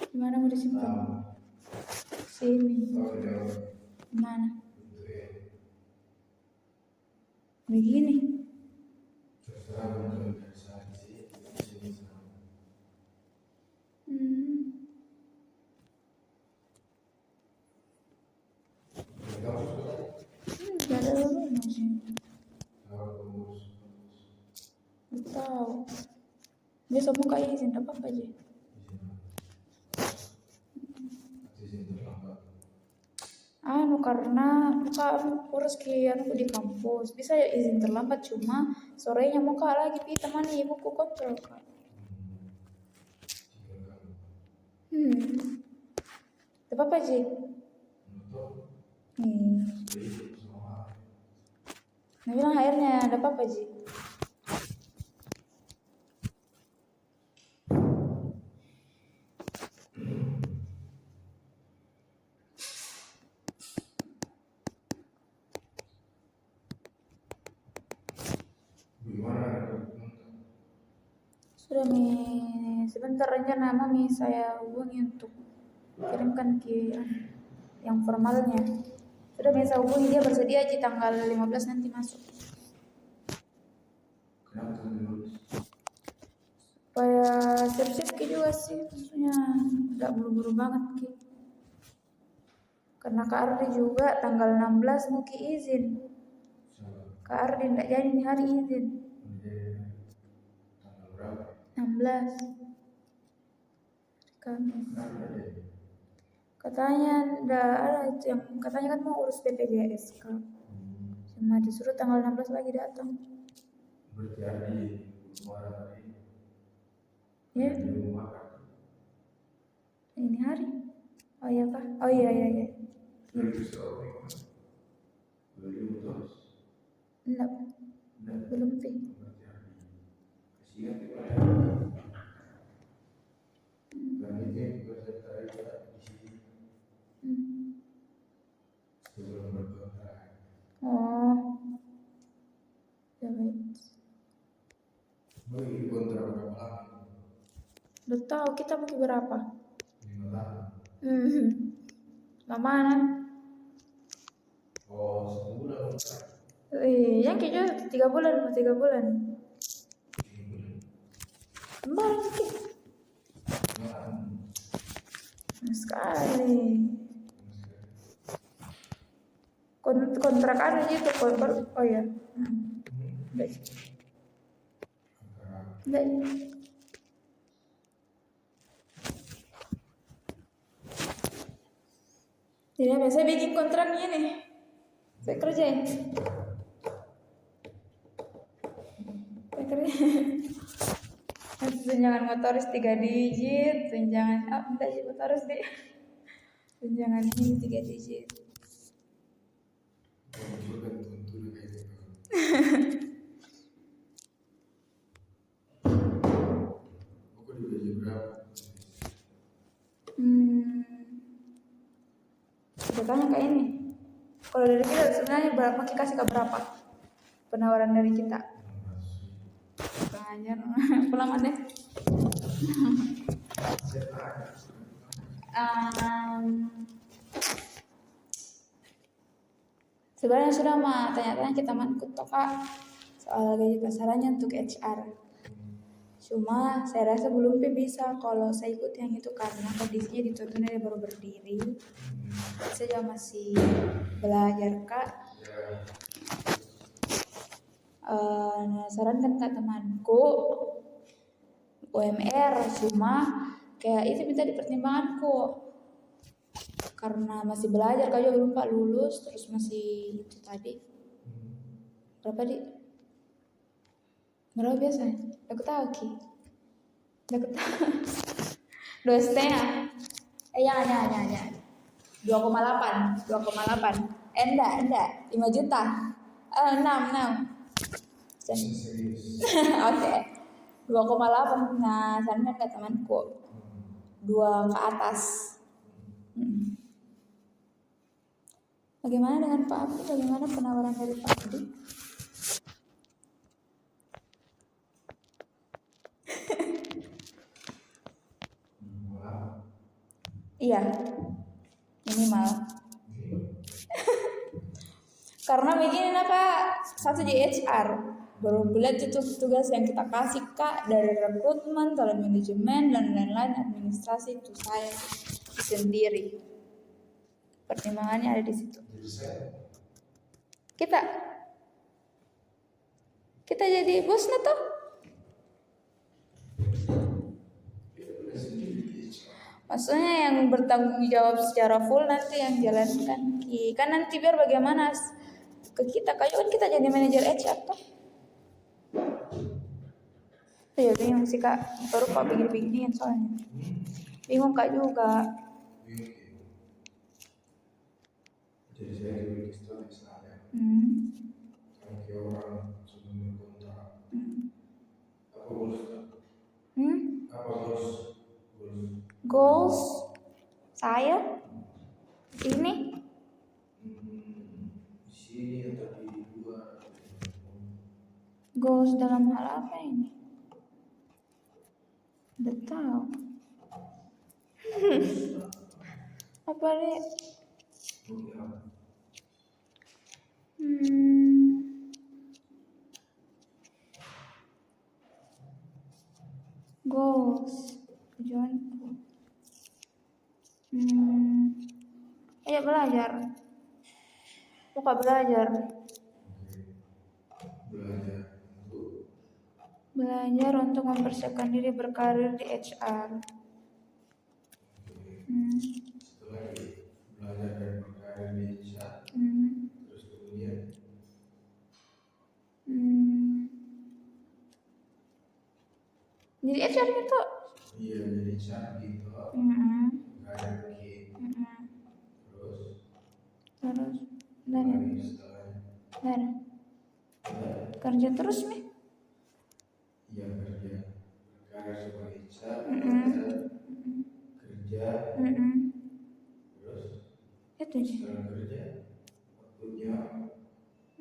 Gimana mau disimpan? Sini. Mana? Begini. Gak ada rumah sih. Gak tahu. Besok muka izin apa aja. Karena muka urus kian di kampus bisa ya izin terlambat, cuma sorenya muka lagi pi temani ibuku kontrol kak. Tidak apa sih? Nah bilang airnya ada apa sih? Sudah sebentar rencana mami saya hubungi untuk kirimkan ke yang formalnya. Sudah saya hubungi, dia bersedia di tanggal 15 nanti masuk. Supaya siap-siap juga sih, maksudnya nggak buru-buru banget ki. Karena Kak Ardi juga tanggal 16 mau izin. Kak Ardi nggak jadi nih hari izin. 16 Kamis. Katanya nggak ada itu yang katanya kan mau urus BPJS Kak. Cuma disuruh tanggal 16 lagi datang. Berarti hari Ya. Ini hari. Oh iya Kak. Oh iya. Enggak. Belum sih. Oh. Ya baik. Bagi kontrak berapa lama? Udah tahu kita mau berapa? 5 tahun. Lama kan? Oh, 1 bulan kontrak. Yang kayaknya 3 bulan. 3 bulan. Kembali dikit. Sekali. Kontrak ada gitu kontrak. Oh ya. Enggak. Jadi biasa bikin kontraknya nih. Saya kerjain. Tunjangan motoris 3 digit, tunjangan motoris deh. Tunjangan ini 3 digit. Tanya kayak ini. Kalau dari kita sebenarnya berapa kita kasih ke berapa? Penawaran dari kita. Pengajar pulang deh. Sebenarnya sudah mah tanya-tanya ke temanku toh Kak soal gaji pasarannya untuk HR. Cuma saya rasa belum bisa kalau saya ikut yang itu karena kondisinya di Totune baru berdiri. Saya masih belajar Kak. Sarankan ke temanku UMR, cuma kayak itu minta dipertimbangkanku karena masih belajar Kak, juga belum Pak lulus, terus masih itu tadi berapa di berapa biasa? Aku tahu ki, aku tahu 2,5. Jangan 2,8. Enggak 5 juta. 6. Oke. 2,8. Nah, sana kan temanku 2 ke atas. Bagaimana dengan Pak Abdi? Bagaimana penawaran dari Pak Abdi? Iya, minimal. Karena begini nah kak, satu di HR baru bulan itu tugas yang kita kasih kak dari rekrutmen, talent manajemen dan lain-lain administrasi itu saya sendiri. Pertimbangannya ada di situ. Jadi saya Kita jadi bosnya tuh. Maksudnya yang bertanggung jawab secara full nanti yang jalankan. Kan nanti biar bagaimana ke kita kayak kan kita jadi manajer HR tuh. Ya bingung sih kak, baru kok begini-beginian soalnya. Bingung kak juga. jadi saya dulu istilah misalnya kalau kayak orang sebelum berkontrak apa goals apa Goals saya ini di sini atau di luar goals dalam hal apa ini? Udah tahu. Apa deh? Goals tujuanku. Ayo belajar. Suka belajar. Belajar untuk mempersiapkan diri berkarir di HR. setelah belajar dan berkarir di HR terus kemudian Jadi HR itu. iya jadi HR gitu karir ke terus dan lagi setelahnya kerja terus nih. iya kerja berkarir sebagai HR kerja terus Itu aja. setelah kerja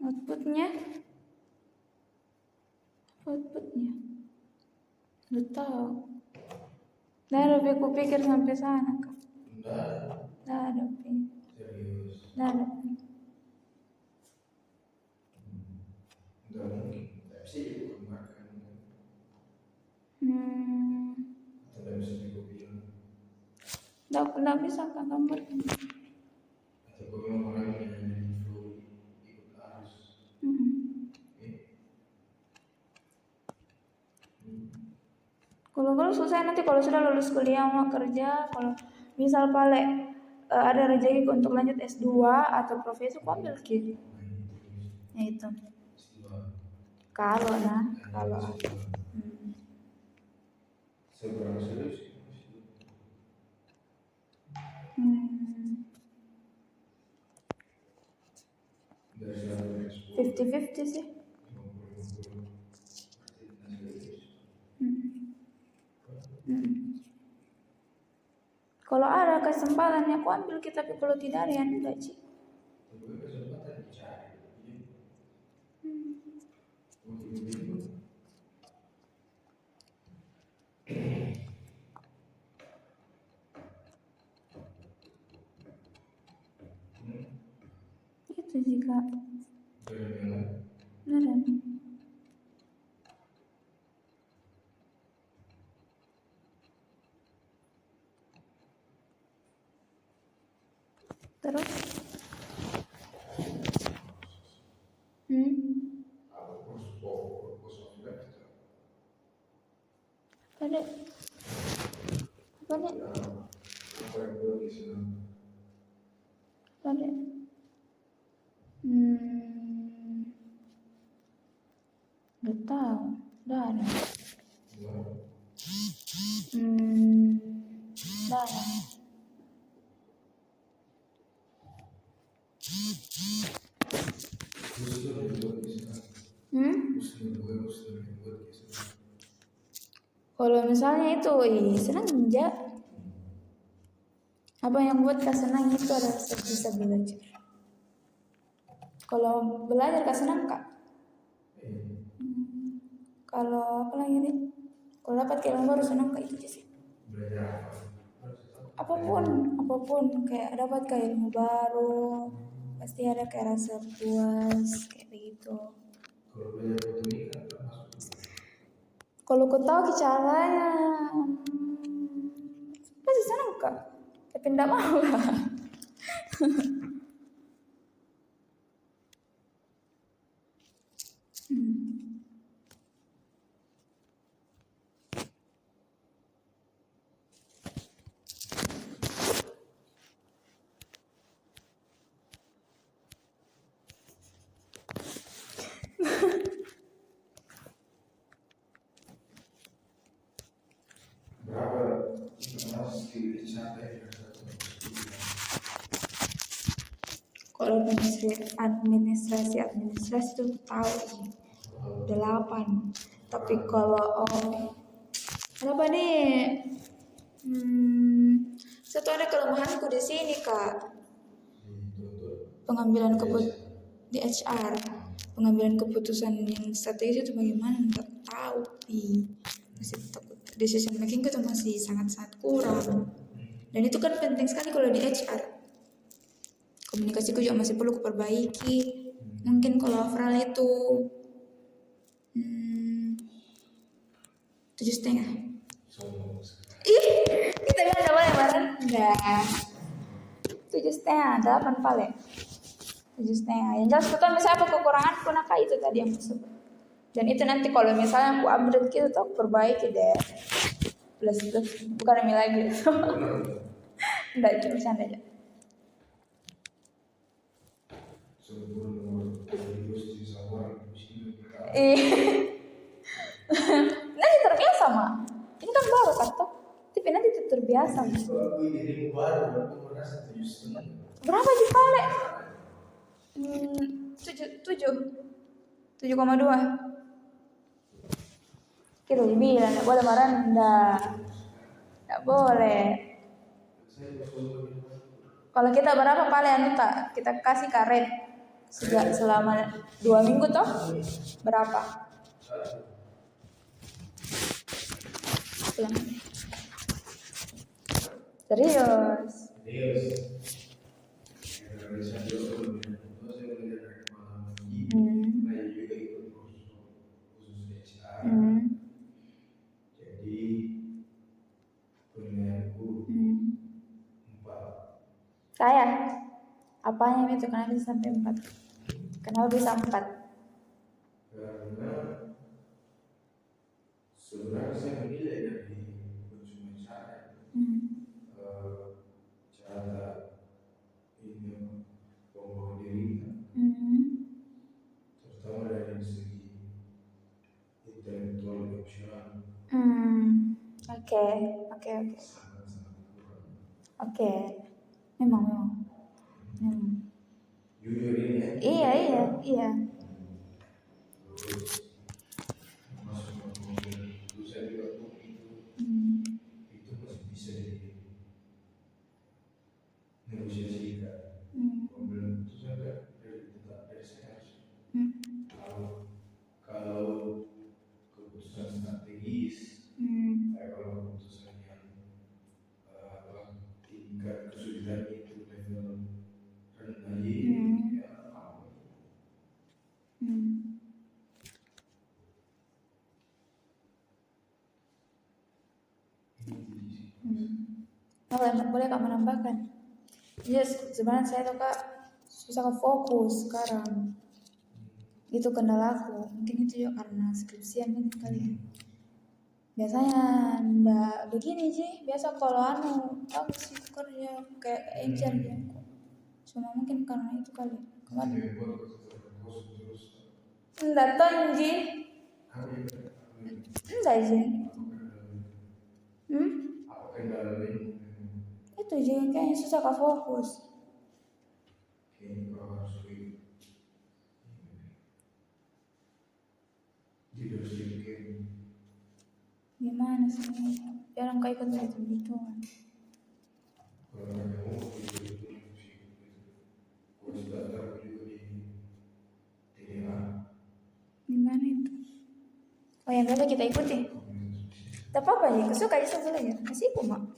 Outputnya lu tahu. Nah, lebih kupikir sampai sana kak. Nggak ada serius nggak ada. nggak mungkin nggak bisa dikembangkan atau nggak bisa dikopikan Nggak bisa kak gambar. atau kau memang orangnya hanya di flow ikut arus Kalau susah nanti kalau sudah lulus kuliah mau kerja, kalau misal pale ada rezeki untuk lanjut S2 atau profesi, kok ambil gitu. Ya itu. Kalau seberapa serius dari 50-50 sih. Kalau ada kesempatan aku ambil kita, tapi kalau tidak ada ya enggak sih. kesempatan dicari Itu sih kak. Beneran. Terus Pada nggak tahu, dah ada. Dah ada. Kalau misalnya itu, senang aja. Apa yang buat kak senang itu adalah bisa belajar. Kalau belajar kak senang kak. Kalau apa lagi nih? Kalau dapat ilmu baru senang kak itu sih. belajar apapun kayak dapat kayak ilmu baru, pasti ada kayak rasa puas kayak begitu. Kalau belajar foto ini kan termasuk Kalau kau tahu caranya, pasti senang kak. Tapi tidak mau lah. berapa mas di santai ya satu. Kalau administrasi itu tahu sih 8. Tapi kalau kenapa nih? Satu ada kelemahanku di sini kak. Pengambilan di HR, pengambilan keputusan yang strategis itu bagaimana nggak tahu masih takut decision making itu masih sangat kurang. Dan itu kan penting sekali kalau di HR. Komunikasiku juga masih perlu kuperbaiki. Mungkin kalau overall itu 7,5. Ih, kita bilang ada boleh bareng? Enggak. 7,5, 8 paling. 7,5. Yang jelas betul misalnya apa kekuranganku nah itu tadi yang aku sebut. Dan itu nanti kalau misalnya aku update gitu tuh aku perbaiki deh. Plus bukan demi lagi. Enggak, cuma bercanda aja. Nanti terbiasa mak. Ini kan baru kan toh. Tapi nanti itu terbiasa. Berapa sih kali? 7,2. Kita dibilang nggak boleh merendah, nggak boleh. Kalau kita berapa paling anu tak kita kasih karet sejak selama 2 minggu toh berapa? Serius. Jadi penilaianku 4. Saya apanya itu kenapa bisa sampai 4? Kenapa bisa 4? Karena sebenarnya saya menilai dari konsumen saya cara ini membawa diri terutama dari segi intelektual emosional Oke. sangat kurang. Oke. Memang. Jujur ini ya. Iya. Terus masuk ke mobil itu saya juga itu masih bisa dinegosiasikan. Mobil itu saya dari saya kalau keputusan strategis kalau keputusan yang tingkat kesulitan itu level rendah ya Boleh kak menambahkan? Yes, sebenarnya saya tuh kak susah fokus sekarang. Itu kendalaku. Mungkin itu juga karena skripsian ini kali ya. Biasanya ndak begini sih. Biasa kalau bagus sih kerja kayak encer ya. Cuma mungkin karena itu kali. Kemarin ndak tonji. Ndak sih. Itu sih kayaknya susah kak fokus. Gimana sih? Jarang kak ikut gitu. Gimana itu? Oh yang berapa kita ikuti? Tak apa-apa ya, kesuka aja sambil aja. Kasih mak.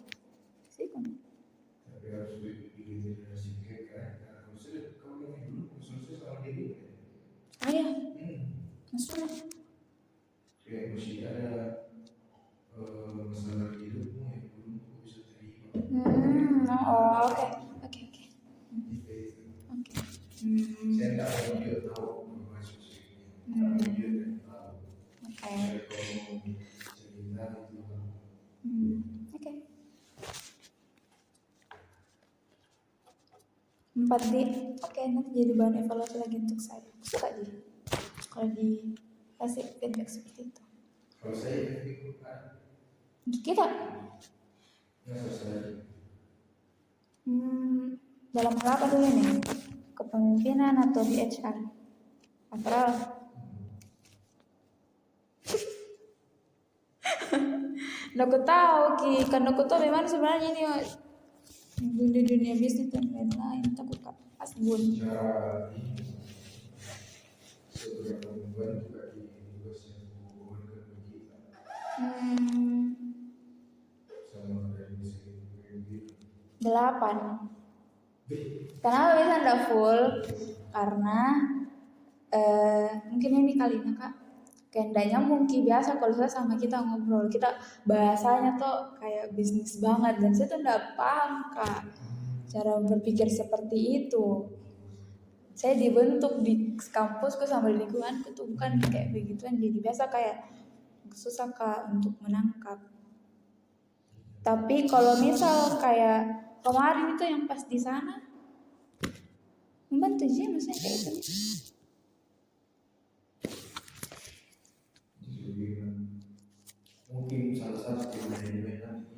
harus begitu generasi kayak karena kalau saya kalau yang dulu selesai soal diri Ah ya, maksudnya. kayak masih ada masalah hidupmu yang belum bisa terima Oh, oke. Oke, oke. itu Oke. saya nggak mau juga tahu masuk sini tapi dia tidak tahu Oke. saya kalau mau cerita itu Oke. 4D. Oke, nanti jadi bahan evaluasi lagi untuk saya. Suka jadi kalau dikasih feedback seperti itu. kalau saya itu Untuk kita, nggak selesai dalam hal apa dulu nih? Kepemimpinan atau di HR? Overall. Aku tahu ki, kan aku tahu memang sebenarnya ini di dunia bisnis dan lain-lain. Tapi kak asbun. cara ini seberapa membantu bagi tugas yang hubungan dengan kita sama dari segi pemimpin 8. Kenapa bisa ndak full? Karena mungkin ini kalinya kak. Kendanya mungkin biasa kalau saya sama kita ngobrol, kita bahasanya tuh kayak bisnis banget dan saya tuh ndak paham kak cara berpikir seperti itu. Saya dibentuk di kampusku sama di lingkunganku tuh bukan kayak begituan, jadi biasa kayak susah kak untuk menangkap. Tapi kalau misal kayak kemarin itu yang pas di sana membantu sih maksudnya kayak itu. mungkin salah satu manajemen nanti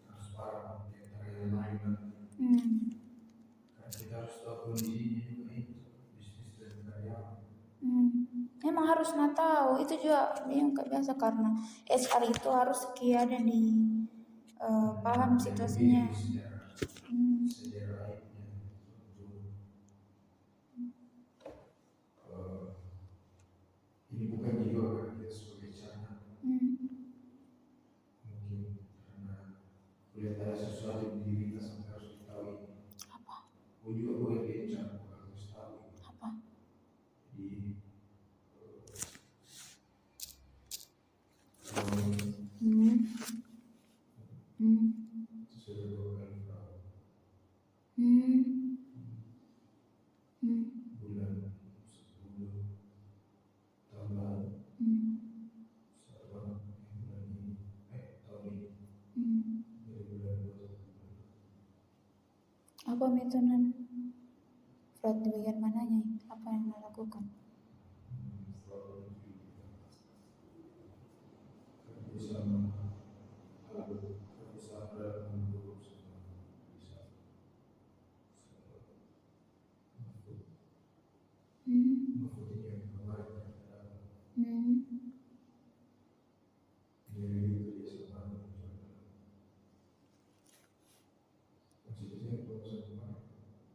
transparan di antara yang lain kan kita harus tahu kondisinya juga itu bisnis dan karyawan Emang harus nggak tahu itu juga yang nggak biasa karena HR itu harus ada di paham situasinya. sejarah ini bukan juga kan kita sebagai cara mungkin karena kulihat ada sesuatu di diri kita sampai harus diketahui Apa? gue juga gue yang cara harus tahu Apa? jadi sudah 2 kali tahu bulan 10 tahun lalu bulan ini tahun ini dari bulan 2 Apa metonan fraud di bagian mananya? Apa yang melakukan? bersama bersama dalam grup bisa maksudnya yang kemarin jadi itu dia sama maksudnya pembahasan kemarin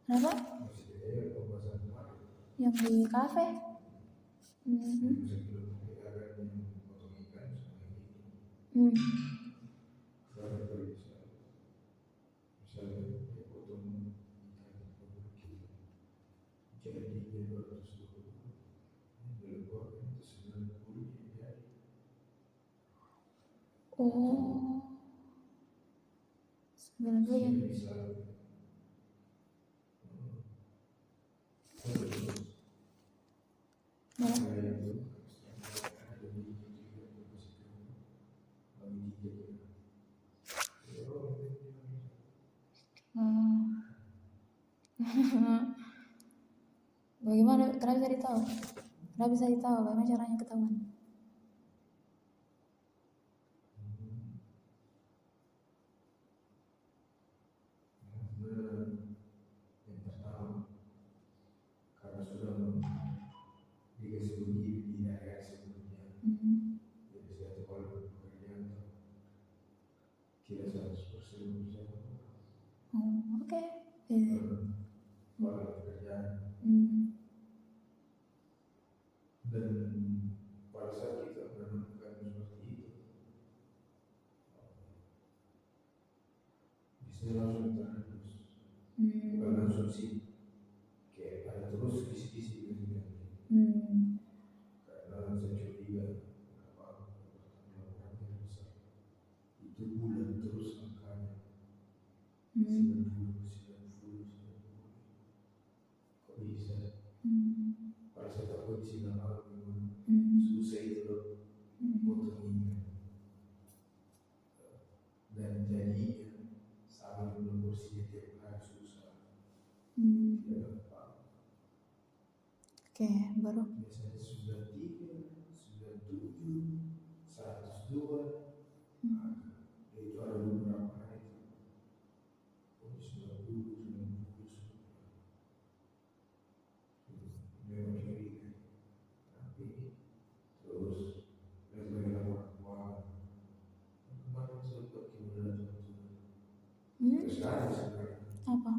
Kenapa? maksudnya pembahasan kemarin Yang di kafe? bisa belum kita akan potong ikan sama ini karena kalau misalnya dia potong ikan jadi dia 220 dilepas itu 90 jadi Oh, 9 bulan. bisa Bagaimana? Kenapa bisa ditahu? Kenapa bisa ditahu? Bagaimana caranya ketahuan? yang pertama karena sudah dikasih uji di area sebelumnya jadi saya kalau pekerjaan tidak 100% bisa Oke. kalau pekerjaan dan pada saat kita menemukan seperti itu bisa saya langsung tahan terus, bukan Hmm. langsung sih, kayak ada terus kisi-kisi gitu kan. Karena saya curiga apa melakukan yang besar itu bulan terus angkanya 90, 90, 90. Kok bisa? Kalau saya takut sih nggak susah itu loh, potongnya. Dan jadinya sama dengan porsinya tiap hari susah. Tidak apa. Oke, baru. Biasanya 93, 97, 102. Itu ada beberapa hari itu. Oh, 90, 90. Memang curiga. Tapi terus sebagai laporan keuangan. Kemarin sempat gimana terus sekarang Apa?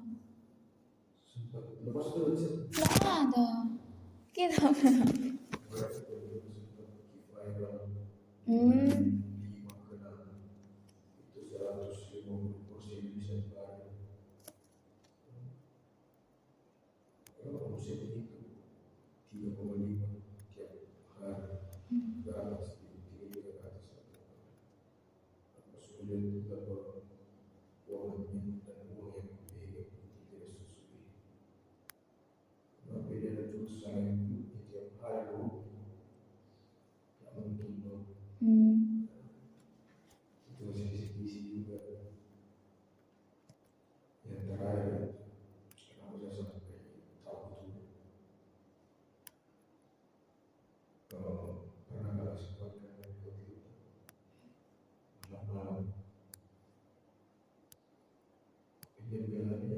sempat lepas dulu sih. Nggak ada. Kita Berarti kalau sempat viral Hmm. 5 ke 6 itu 150% bisa dibayar. Kalau omset itu 3,5 tiap hari, berapa sih? 3 juta ke atas. Apa sulit juga kalau keuangannya dan uang yang dipegang tidak sesuai. Kenapa dia ada terus sayang tiap hari loh? Tidak mungkin loh. Itu sisi juga. Yang terakhir, kenapa saya sampai tahu itu? Pernah nggak sempat dengan itu malam-malam pinjam belannya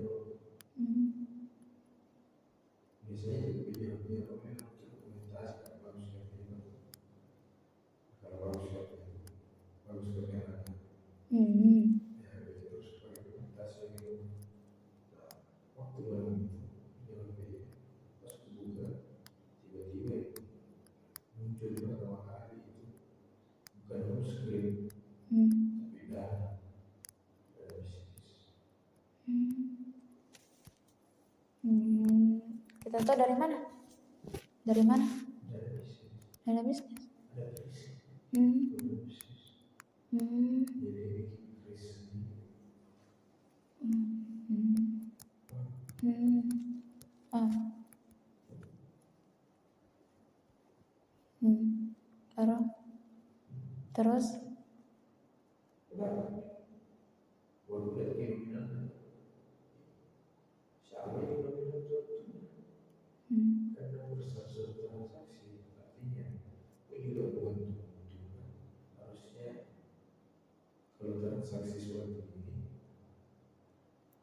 biasanya juga pinjam orang dokumentasi kan bagus ya kalau bagus ya bagus kebenarannya ya terus pakai dokumentasi gitu. Nah, waktu malam itu pinjam pas buka tiba-tiba muncul pertama kali itu bukan home screen tapi dana bisnis. Kita tahu dari mana? Dari mana? Ada bisnis, Dari bisnis. ada bisnis, Hmm. ada bisnis. Hmm. Jadi bikin kris sendiri. Ah. Terus Kenapa? Baru lihat keinginan siapa yang dominan suatu karena bersatu transaksi artinya itu juga bukan keuntungan. Harusnya kalau transaksi suatu ini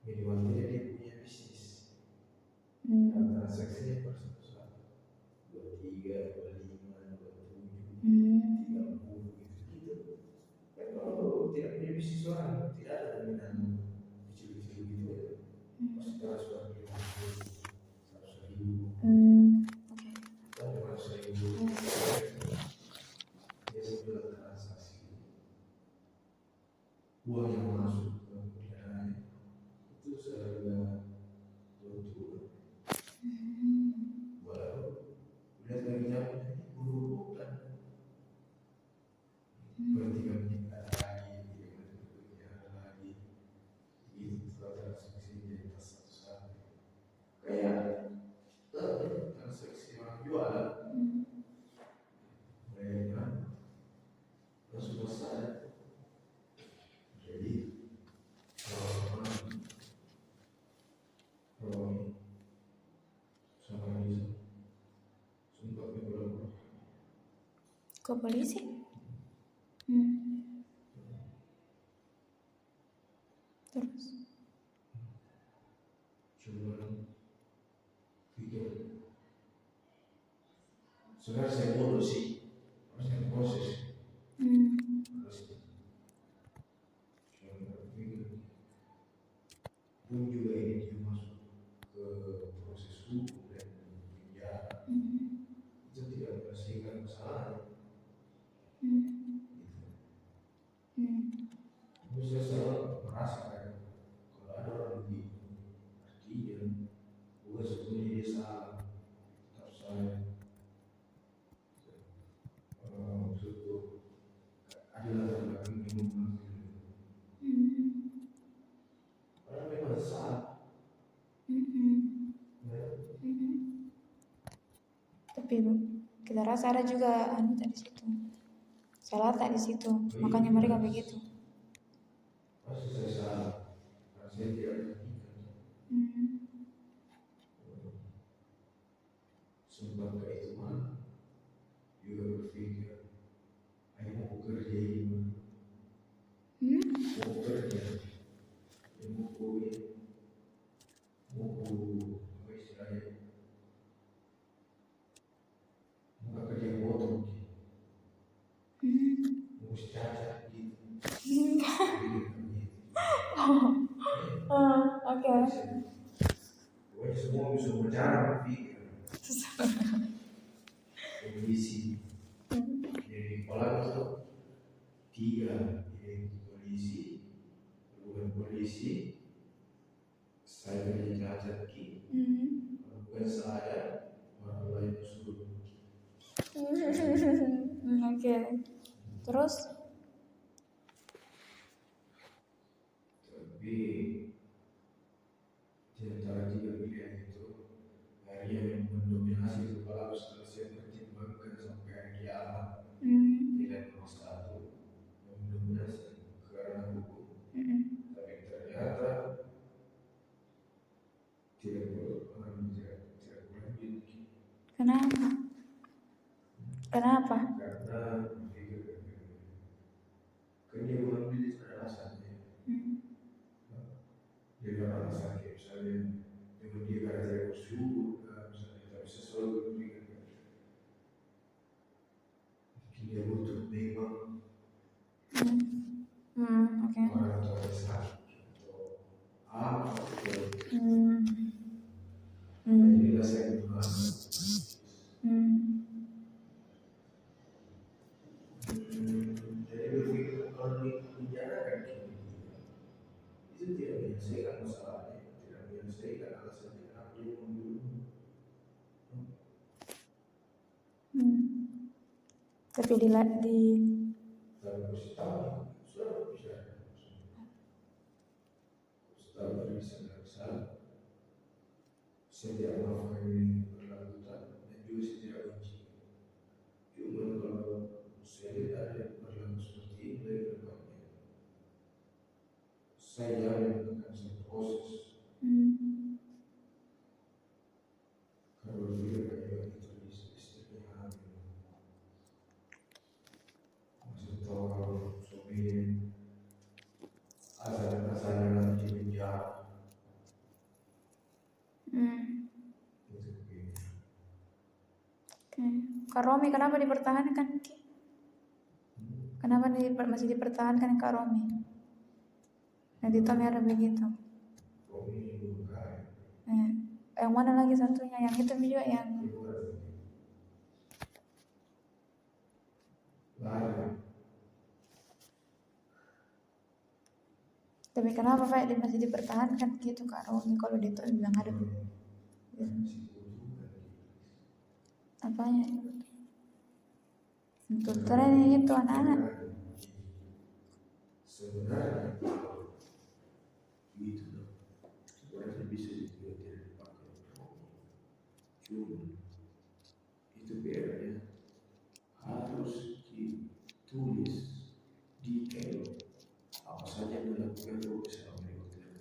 minimal dia punya bisnis. Nah, transaksinya bersatu-satu 23, 25, 27, 30 gitu. Kan kalau tidak punya bisnis orang tidak ada dominan kecil-kecil gitu ya. Pasti transfer 100.000. Kan 100.000. Dia sudah transaksi. Uang yang masuk ke perusahaan itu seharga 20. Baru lihat lagi jamnya buruk kan. Berarti kami ada lagi, ada lagi. Itu transaksi jadi satu-satu. Kayak transaksi orang jualan. Mereka langsung besar. Jadi kalau sama ini sempat beberapa ke polisi. Terus cuman pikir sebenarnya saya bodoh sih, harusnya proses harusnya cuman pikir pun juga ini dia masuk ke proses hukum dan penjara itu tidak menyelesaikan masalah itu. Saya selalu merasa kayak Orang memang salah. Tapi kita rasa ada juga anu tadi situ. Salah tak di situ. Makanya mereka begitu. Pasti saya salah. Saya tidak berhentikan. Sebab itu mana juga berpikir, saya mau kerja ini, mau kerja, mau kuliah, mau apa istilahnya, mau kerja motor, mau sejajar gitu. Oke. Pokoknya semua bisa berjalan berpikir. Polisi, jadi kepala itu 3, jadi polisi, bukan polisi, saya beli cacat ki, bukan saya, orang lain suruh. Oke. Terus? Tapi di antara 3 pilihan itu, hari yang mendominasi kepala setelah saya pertimbangkan sampai hari kiamat. Pilihan nomor 1 yang mendominasi karena hukum. Tapi ternyata tidak berlanjut. Kenapa? Kenapa? Karena kan dia mengambil itu alasannya. Dia alasan kayak misalnya dengan dia gara-gara bersyukur, misalnya tak bisa selalu berpikir. Mungkin dia butuh memang Oke. orang tua sakit atau apa itu. Inilah saya mengatakan. Jadi berpikir kalau dipenjarakan itu tidak menyelesaikan masalahnya, tidak menyelesaikan alasannya kenapa dia membunuh. Tapi Kalau setahun sudah bisa, setahun bisa nggak salah. Saya tidak maafkan ini berlanjutan dan juga saya tidak benci. Cuma kalau saya lihat ada yang berlaku seperti ini dari depannya, saya jamin akan saya proses. Kalau dia kayak itu istrinya hamil, masih tahu kalau suami ada rasanya di penjara. Kak Romi kenapa dipertahankan? Kenapa masih dipertahankan Kak Romi? Nanti Tommy ada begitu. Romi belum kaya. Yang mana lagi satunya? Yang itu juga yang Lari. tapi kenapa Pak dia masih dipertahankan gitu Kak Romi kalau dia tuh bilang ada apanya? Tuntutannya itu anak-anak. Sebenarnya gitu loh. Sebenarnya bisa juga tidak dipakai. Cuma itu biarnya harus ditulis detail apa saja yang dilakukan oleh selama di hotel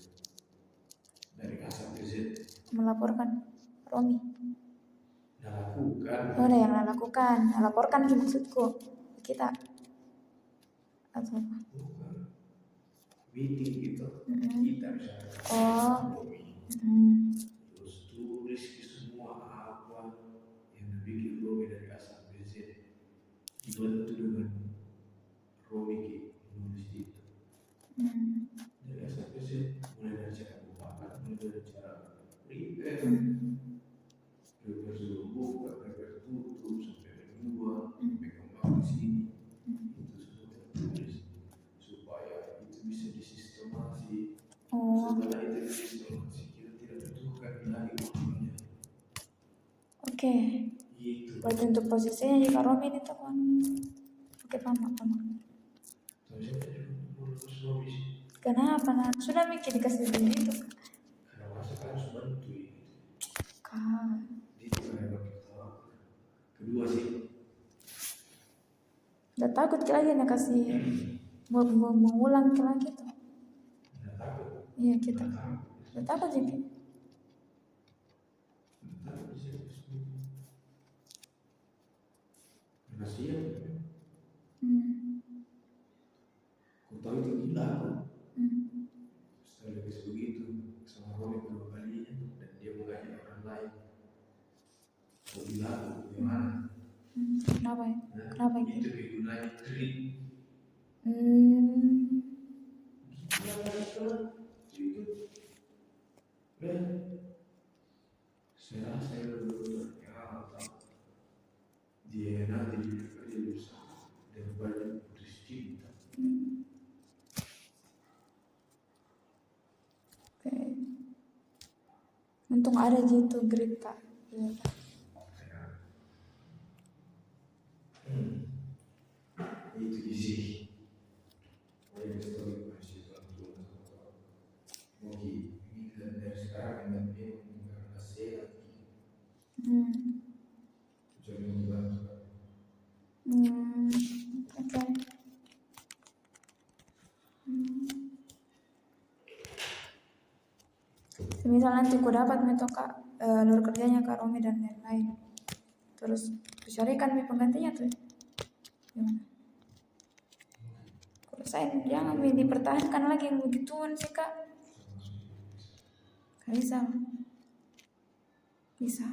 dari A sampai Z. Melaporkan Romi. Lakukan. Oh, ada yang lakukan. Laporkan sih maksudku kita atau apa? Meeting gitu. Kita misalnya. Terus tulis semua apa yang dibikin Romi dari A sampai Z. Dibantu dengan Romi menulis itu. Dari A sampai Z, mulai dari cara pembahasan, mulai dari cara prepare, prepare sebelum buka, prepare tutup, sampai kedua, sampai kembang di sini. Itu semua tertulis supaya itu bisa disistemasi. Setelah itu disistemasi, kita tidak butuhkan lagi waktunya. Oke. Gitu. Berarti untuk posisinya juga Romi ini tuh kan. Oke, paham. Tapi saya Kenapa? Nah, sudah mikir dikasih begitu. Karena masa kan harus bantu itu. Kak, Itu karena pertama. Kedua sih, udah takut kita lagi nak kasih mau ulang ke lagi tuh. nggak takut. Iya kita. Udah takut jadi. Nggak takut sih. Kasihan. Hmm. Kau tahu itu gila aku. Hmm. Setelah lebih begitu sama Romi kedua kalinya dan dia mengajak orang lain. Kau gila aku gimana? Kenapa ya? Kenapa ya? Itu kegunaan trik. Hmm. Itu. Saya rasa itu ya dia nanti dia bisa daripada putus cinta. Oke. Untung ada gitu Grita. Iya. Itu isi. Oleh story masih satu mungkin ini dari sekarang dan dia karena sehat jadi membantu. Oke. Semisal nanti ku dapat metoka lur kerjanya Kak Romi dan lain-lain. Terus carikan mi penggantinya tuh. Gimana? Kalau saya jangan mi dipertahankan lagi yang begituan sih Kak. Bisa. Bisa.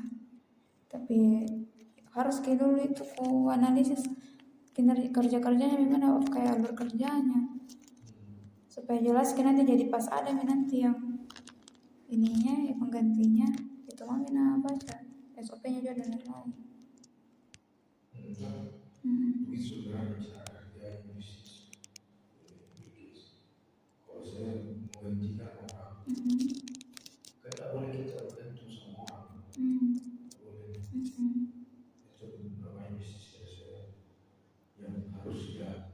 Tapi harus kayak dulu itu ku analisis kinerja kerja-kerjanya gimana kayak alur kerjanya. Supaya jelas kan nanti jadi pas ada mi nanti yang ininya yang penggantinya itu mah mina baca SOP-nya juga dan lain-lain. Mungkin saudara bisa kerja di bisnis. Kalau saya menghentikan orang, kan tak boleh kita bergantung sama orang. Boleh. Itu namanya bisnis saya yang harus ya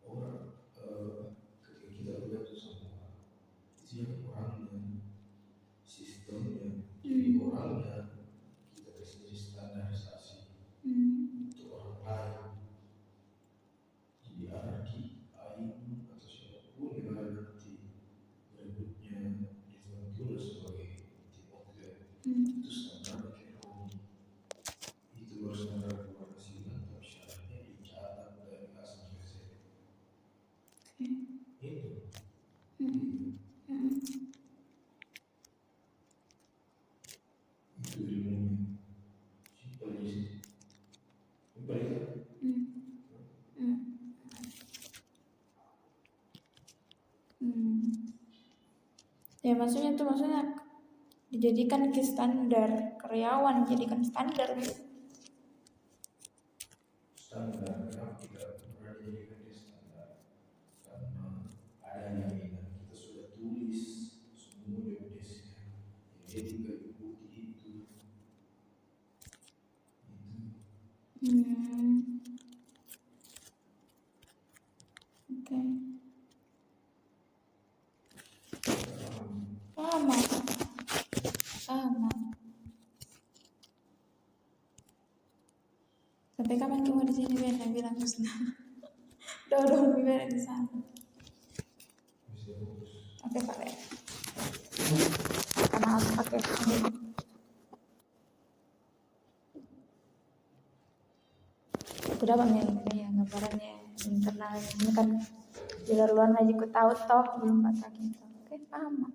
orang ketika kita bergantung sama orang, itu yang orangnya, sistemnya, jadi orangnya kita kasih standarisasi untuk orang lain. Jadi anarki, aing atau siapapun yang ada nanti berikutnya dibentuk sebagai tim itu standar ekonomi. Itu harus standar penghasilan tapi syaratnya dicatat dari A sampai Z. Itu. Itu ilmunya. Simpel sih. Simpel ya. Ya maksudnya dijadikan ke standar karyawan dijadikan standar gitu. Standar kenapa kita pernah dijadikan di standar? Karena adanya minat kita sudah tulis semua definisinya. Jadi juga ikuti itu. Oke. Sama. Sampai kapan kamu di sini bilang terus udah bilang di sana. Oke Pak Le. Karena aku pakai aku dapat nih ini ya gambarannya internal ini kan di luar aja aku tahu toh belum pakai gitu. Oke paham.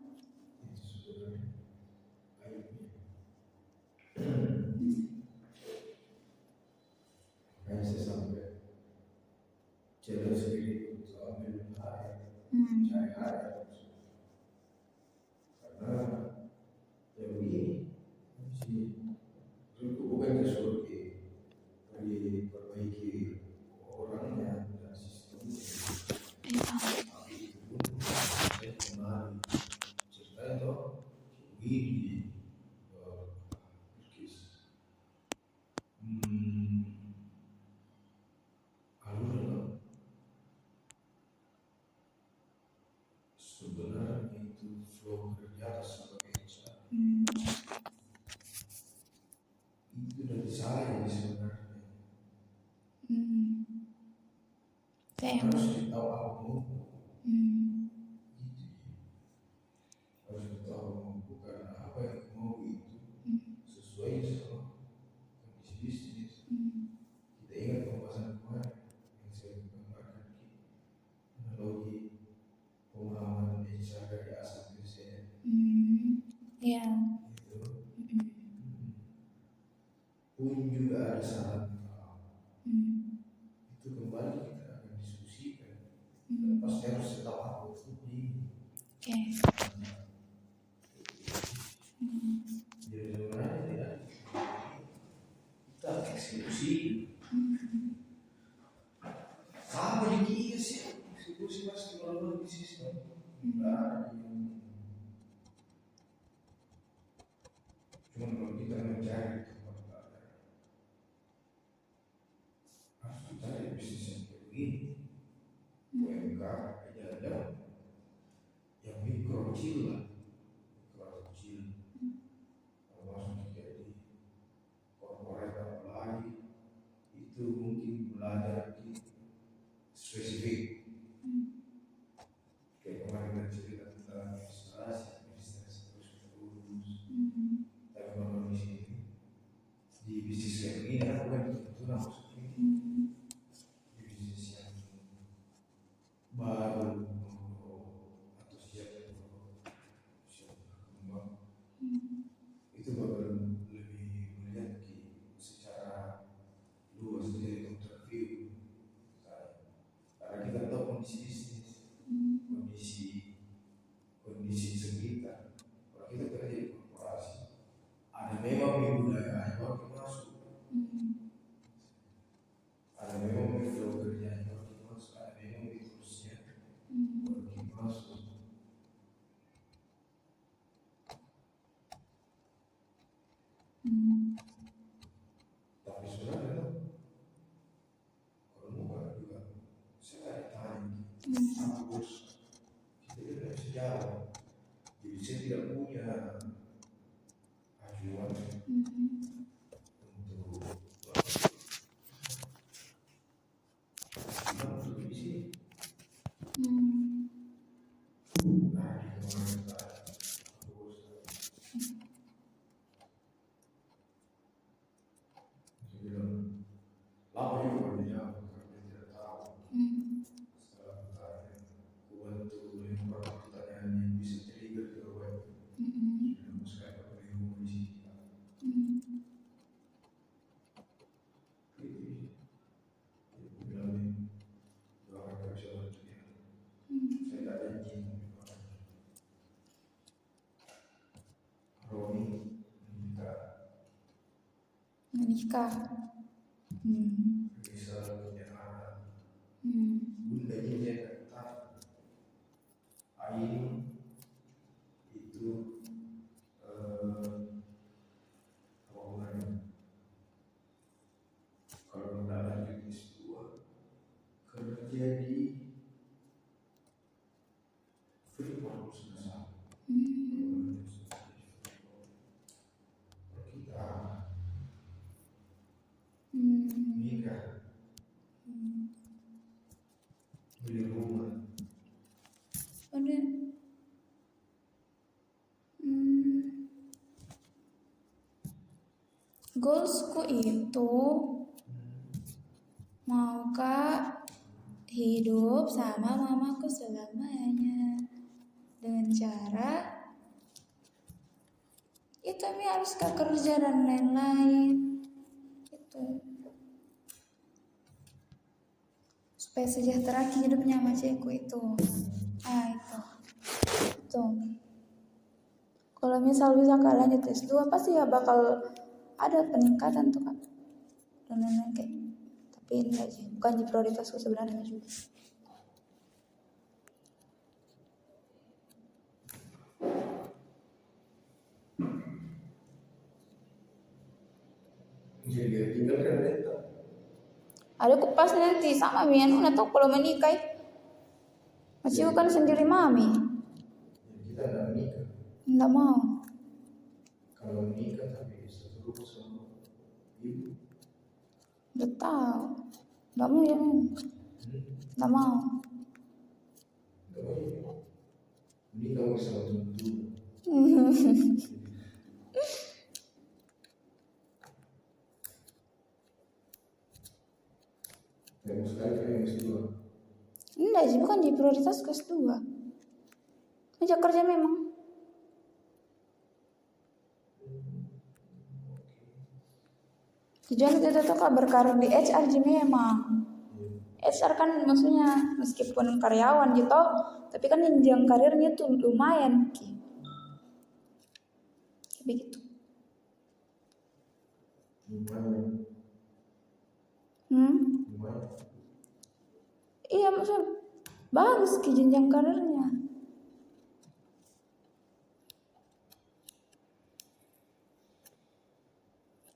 Kayak saya sampai jalan sendiri untuk ambil air, cari air. Karena ya begini, sih bukan sesuatu perbaiki orangnya dan sistemnya. Tapi itu pun saya kemarin ceritanya toh begini, Bilkis. Alur sebenarnya itu flow kerja atas sebagai HR itu dari saya sebenarnya Kayak harus ditahu apa mau gitu harus ditahu mau karena apa yang mau itu sesuai sama kondisi bisnis kita ingat pembahasan kemarin yang saya gambarkan analogi pengalaman HR dari A sampai Z ya. itu pun juga ada syarat itu kembali kita akan diskusikan pasti harus tahu apa itu Oke. jadi sebenarnya tidak kita eksekusi sama di sih eksekusi pasti kalau bisnis enggak ada cuma kalau kita mencari tempat belajar harus mencari bisnis yang kayak begini UMK aja ada yang mikro kecil lah mikro kecil termasuk jadi korporat apalagi itu mungkin belajar di spesifik kayak kemarin kita cerita tentang administrasi terus menerus tapi kalau di bisnis kayak ini aku kan betul-betul maksudnya di bisnis yang baru atau siap berkembang itu bakal lebih melihat secara luas dari interview karena kita tahu kondisi bisnis kondisi sekitar kalau kita kerja di korporasi ada memang budaya baru masuk ada memang flow kerjanya baru masuk ada memang terusnya baru masuk tapi sebenarnya kalau mau juga saya tanya sama bos kita tidak bisa jawab jadi saya tidak punya ajuan untuk di sini nah di kemarin bos bilang lama juga menjawab karena tidak tahu setelah bertanya aku bantu lempar pertanyaan yang bisa trigger ke web sudah memutuskan apa yang mau di sini aku bilang doakan gak bisa bantu dia saya tidak ada izin Roni Menikah. bisa punya anak bundanya dia ketat Ain itu hubungannya kalau tidak lanjut S2 kerja di Freeport sudah sama kita nikah beli rumah Udah. Goalsku itu mau Kak hidup sama mamaku selamanya dengan cara itu Mi harus Kak kerja dan lain-lain itu supaya sejahtera hidupnya macamku itu itu kalau misal bisa Kak lanjut S2 pasti ya bakal ada peningkatan tuh Kak dan lain-lain kayak tapi enggak sih bukan di prioritasku sebenarnya juga jadi tinggal kan ada kupas nanti sama Mian udah tahu kalau menikah masih kan sendiri mami kita tidak menikah. Nggak mau. Kalau menikah tapi satu rumah sama ibu. Udah tahu. Nggak mau ya. Nggak mau. Tidak mau ya. Menikah bersama tentu. Yang sekali kan yang S2. Enggak sih, bukan jadi prioritas kelas 2. Ajak kerja memang. Tujuan kita tuh kak berkarir di HR sih memang. HR kan maksudnya meskipun karyawan gitu, tapi kan jenjang karirnya tuh lumayan ki. Begitu. Lumayan. Lumayan. Iya maksudnya bagus ki jenjang karirnya.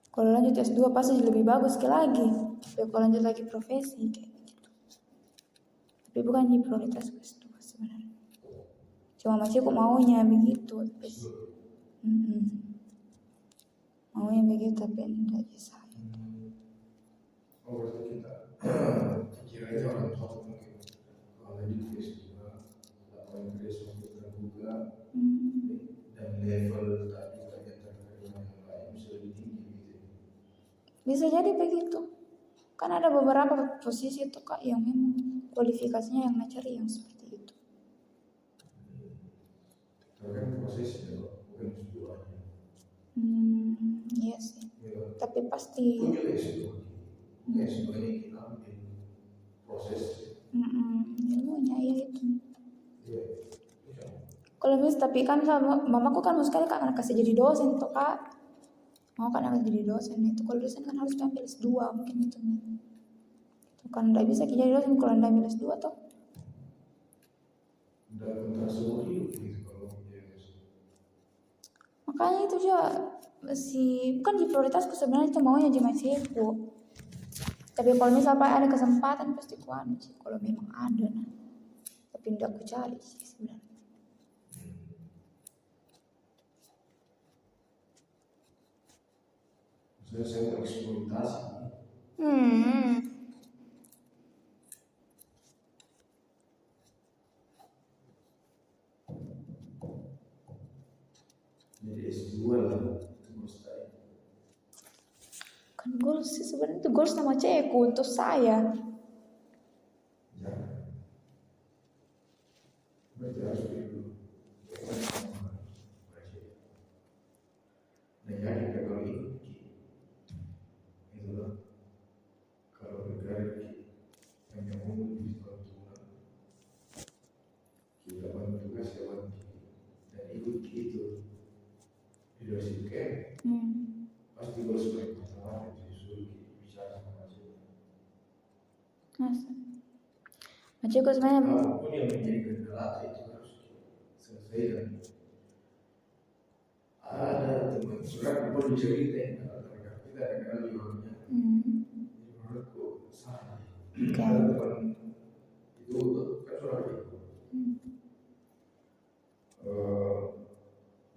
Kalau lanjut S2 pasti lebih bagus lagi. Tapi kalau lanjut lagi profesi kayak gitu. Tapi bukan di prioritas S2 sebenarnya. Cuma masih kok maunya begitu. Maunya begitu tapi enggak bisa. Oh berarti kita kiranya orang tua mungkin kalau di S2 atau yang S1 terbuka dan level tadi ternyata yang lain bisa lebih tinggi gitu. Bisa jadi begitu. Kan ada beberapa posisi itu kak yang memang kualifikasinya yang mencari yang seperti itu. Tapi kan prosesnya bukan S2. Iya sih. Ya. Tapi pasti. Punya S2. S2 ini kita ambil proses. Ilmunya ya itu. Iya. Kalau bisa tapi kan sama mamaku kan mau sekali kak anak kasih jadi dosen tuh kak. Mau kan anak jadi dosen itu kalau dosen kan harus ambil S2 mungkin itu. Kan tidak bisa jadi dosen kalau tidak ambil S2 tuh. Dan kontrak seumur hidup gitu kalau punya S2. Makanya itu juga masih bukan di prioritasku sebenarnya itu maunya cuma sibuk. Tapi kalau misalnya ada kesempatan pasti kuan sih kalau memang ada nah. Tapi tidak aku cari sih sebenarnya. Saya mau eksploitasi. Jadi S2 lah itu mustahil. Kan goals sih sebenarnya itu goals sama cewekku untuk saya. Ya. Berarti harus dulu. Nah jadi kalau ikut itu lah. Kalau negara hanya umum di Tuhan kita bantu tugas ya bantu dan ikut itu leadership camp pasti harus berpengalaman disuruh bicara sama saya. Macamku sebenarnya. Apapun yang menjadi kendala itu harus selesaikan. Ada teman surat perlu cerita kalau kita ada kali orangnya. Menurutku salah. Ada teman itu kan surat itu.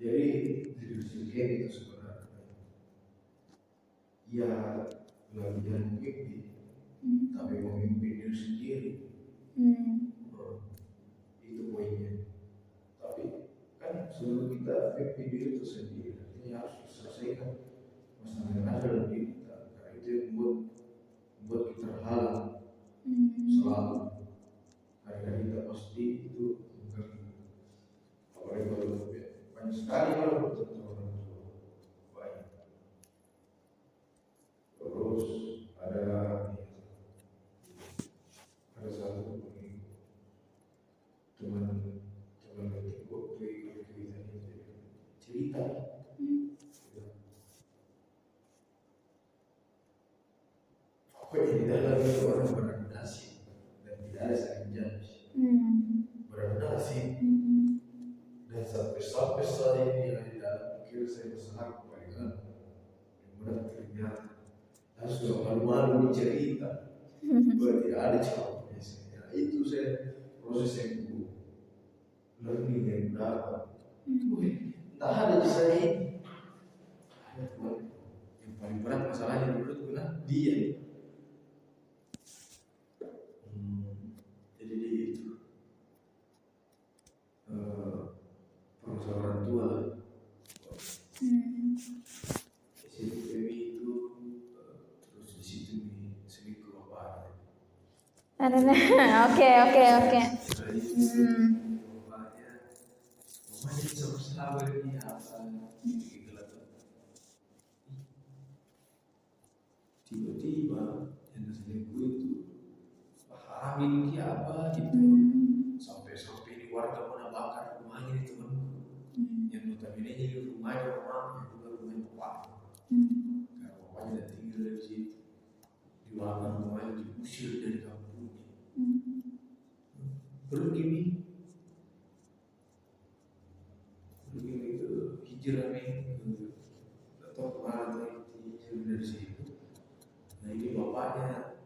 Jadi leadership camp itu sebenarnya ya belajar memimpin, tapi memimpin diri sendiri. Itu poinnya. Tapi kan sebelum kita memimpin diri itu sendiri, artinya harus selesaikan masalah yang ada dalam diri kita. Karena itu yang membuat kita terhalang selalu. Karena kita pasti itu mengganggu. Apalagi kalau banyak sekali kalau bertemu orang tua baik. Terus ada satu teman ketika cerita apa jadi dalam itu orang beradaptasi dan tidak ada saling judge beradaptasi dan sampai saat ini yang di dalam pikir saya sangat kebaikan mudah terlihat harus sudah malu-malu dicerita bahwa tidak ada cowoknya itu saya proses yang learning yang dapat Entah ada kisah ini. Yang paling berat masalahnya menurutku dia. Jadi dia itu bangsa orang tua. SMP itu terus di situ nih selingkuh bapaknya. Oke. Bapaknya mamanya bisa bersabar ini apa gitu lah. Tiba-tiba yang selingkuh itu hamil dia apa gitu. Sampai di warga mana bakar rumahnya di temanku. Yang notabene jadi rumahnya mamanya bukan rumahnya bapaknya. Karena bapaknya udah tinggal di situ. Dibakar rumahnya, diusir dari kampungnya. Pergi ke hijrah nih, atau kemana hijrah dari situ. Nah ini bapaknya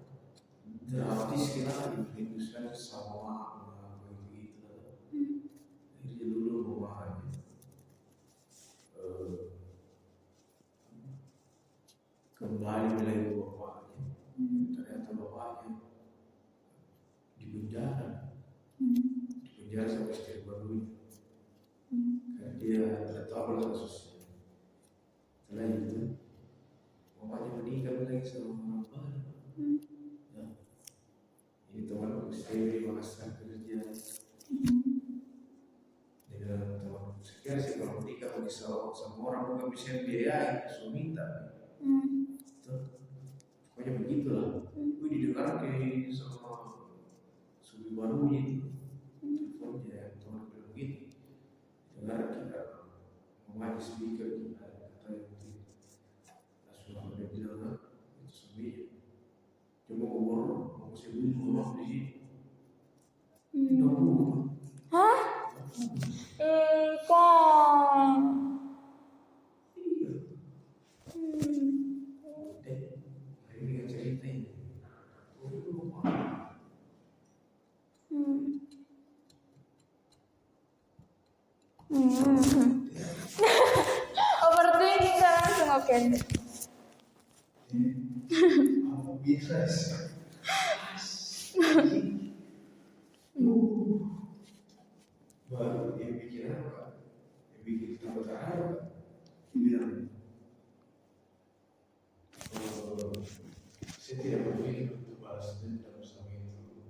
dramatis sekali, hinduskan sama begitu. Jadi dulu bapaknya kembali lagi ke bapaknya. Ternyata bapaknya di penjara sampai setiap barunya. Karena dia tidak tahu kasusnya. Setelah itu bapaknya meninggal lagi sama orang baru. Nah, ini temanku istri Makassar kerja dengan temanku. Sekiranya sih kalau menikah bagi sama orang bukan bisa biayai, so minta. Pokoknya begitulah. Gue didengar kayak sama suami barunya itu. Teleponnya teman bilang begitu. Dengar kita memakai speaker kita kata itu. Langsung dia bilang itu suaminya. Cuma mau sebut ngomong di sini. Hah? Kok? Iya. Ini yang cerita ini. Overthinking kan langsung oke. Biasa. Baru dia bikin apa? Dia bikin kita berharap. Dia bilang, saya tidak berpikir untuk balas dendam sama itu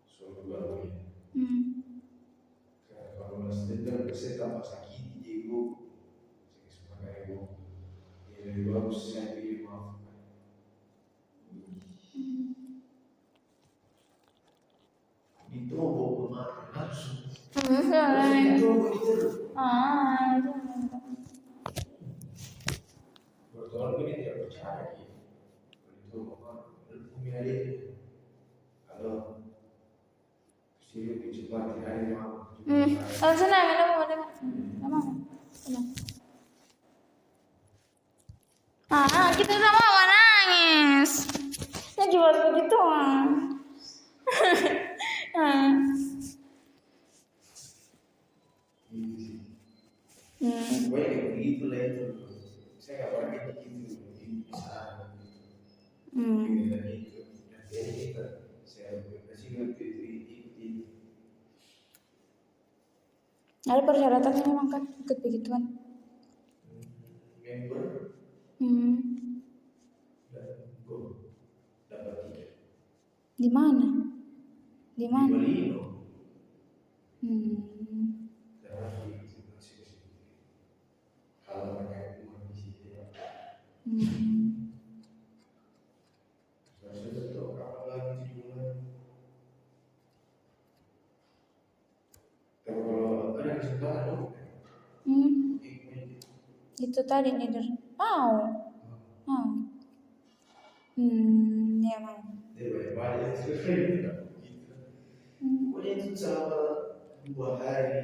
suami barunya. Karena kalau balas dendam saya tambah sakit ego, saya sebagai ego. Ya lebih bagus saya pilih maafkan. Ditobo kemarin langsung. Bertolak ini tidak percaya itu punya dia. Kalau sih cepat tidak ada mau. Senang, kita sama mau nangis. Ya jual begitu Pokoknya kayak begitu lah itu. Saya nggak pernah kayak gitu di sana. Dan kita saya kasih ngerti itu. Ada persyaratannya memang kan ikut begituan. Member dan go dapat 3. Di mana? Di Balino. Kalau pakai uang di sini. Saya sudah tahu kapan lagi di bulan. Kalau ada kesempatan Itu tadi leader. Mau. Ya mau. Banyak sekali. Pokoknya itu selama 2 hari.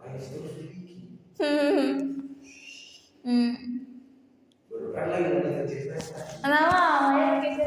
Nangis terus dibikin. Baru lagi ada cerita. Kenapa? Ya gitu.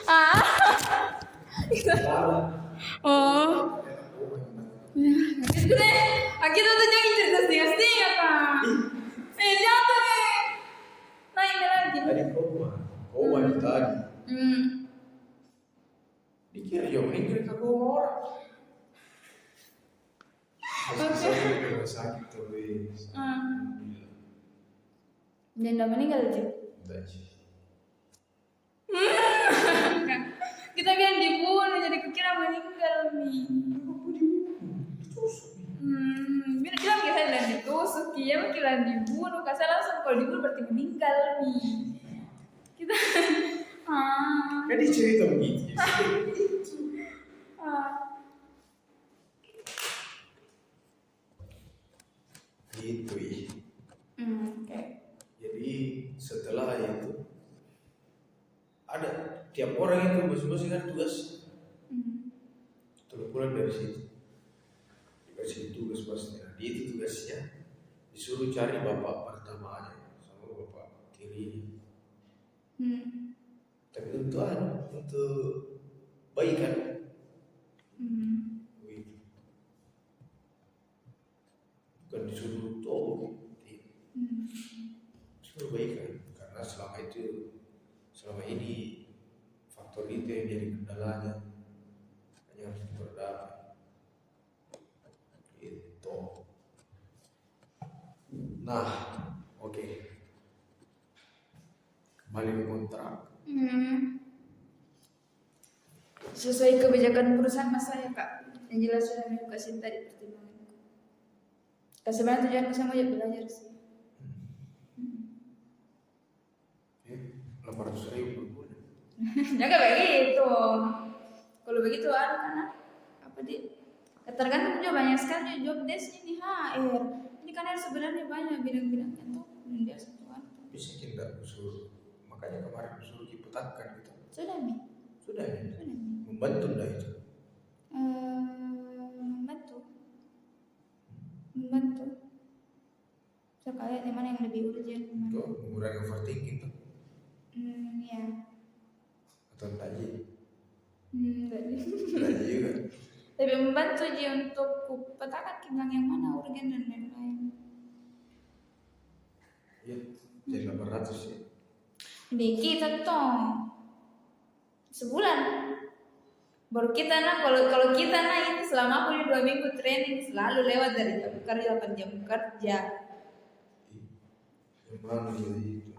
Ah. Oh. Gitu deh. Kita tuh jangan cerita setengah-setengah, Kak. Jatuh deh. Nah, ini lagi. Tadi koma itu tadi. Hmm. Dikira yo mikir ke koma orang. Saya rumah sakit terus. Dia udah meninggal aja. Udah sih. Kita bilang dibunuh, jadi kukira meninggal nih. Bilang kita bilang ditusuk, ya kira dibunuh. Kasar langsung kalau dibunuh berarti meninggal nih. Kita Kan dia cerita begitu. Gitu ya. Oke. Jadi setelah itu ada tiap orang itu masing-masing kan tugas. Terus pulang dari situ dikasih tugas pasnya. Dia itu tugasnya disuruh cari bapak pertama aja sama bapak tiri. Tapi untuk bayi kan. Bukan disuruh tahu, disuruh bayi kan. Karena selama ini faktor itu yang jadi kendalanya. Hanya harus berdamai. Gitu. Nah, oke. Kembali ke kontrak. Sesuai kebijakan perusahaan mas saya, Kak. Yang jelas sudah aku kasih tadi pertimbanganku. Sebenarnya tujuan saya mau belajar sih. 800.000 per bulan. Jangan begitu. Kalau begitu karena apa tergantung juga banyak sekali job desk di HR. Ini kan sebenarnya banyak bidang-bidangnya tuh dia satuan. Bisa kita usul, makanya kemarin usul dipetakan gitu. Sudah nih. Sudah ya. Membantu dah itu. Membantu. Sekalian di mana yang lebih urgent? Tuh mengurangi overthinking tuh. Ya. Atau tadi. Tadi juga. Lebih membantu dia untuk petakan kilang yang mana urgen dan lain-lain. Iya, jadi 800 ya. Dikit toh. Sebulan. Baru kita kalau kita ini selama aku 2 minggu training selalu lewat dari jam kerja 8 jam kerja. Yang mana jadi itu?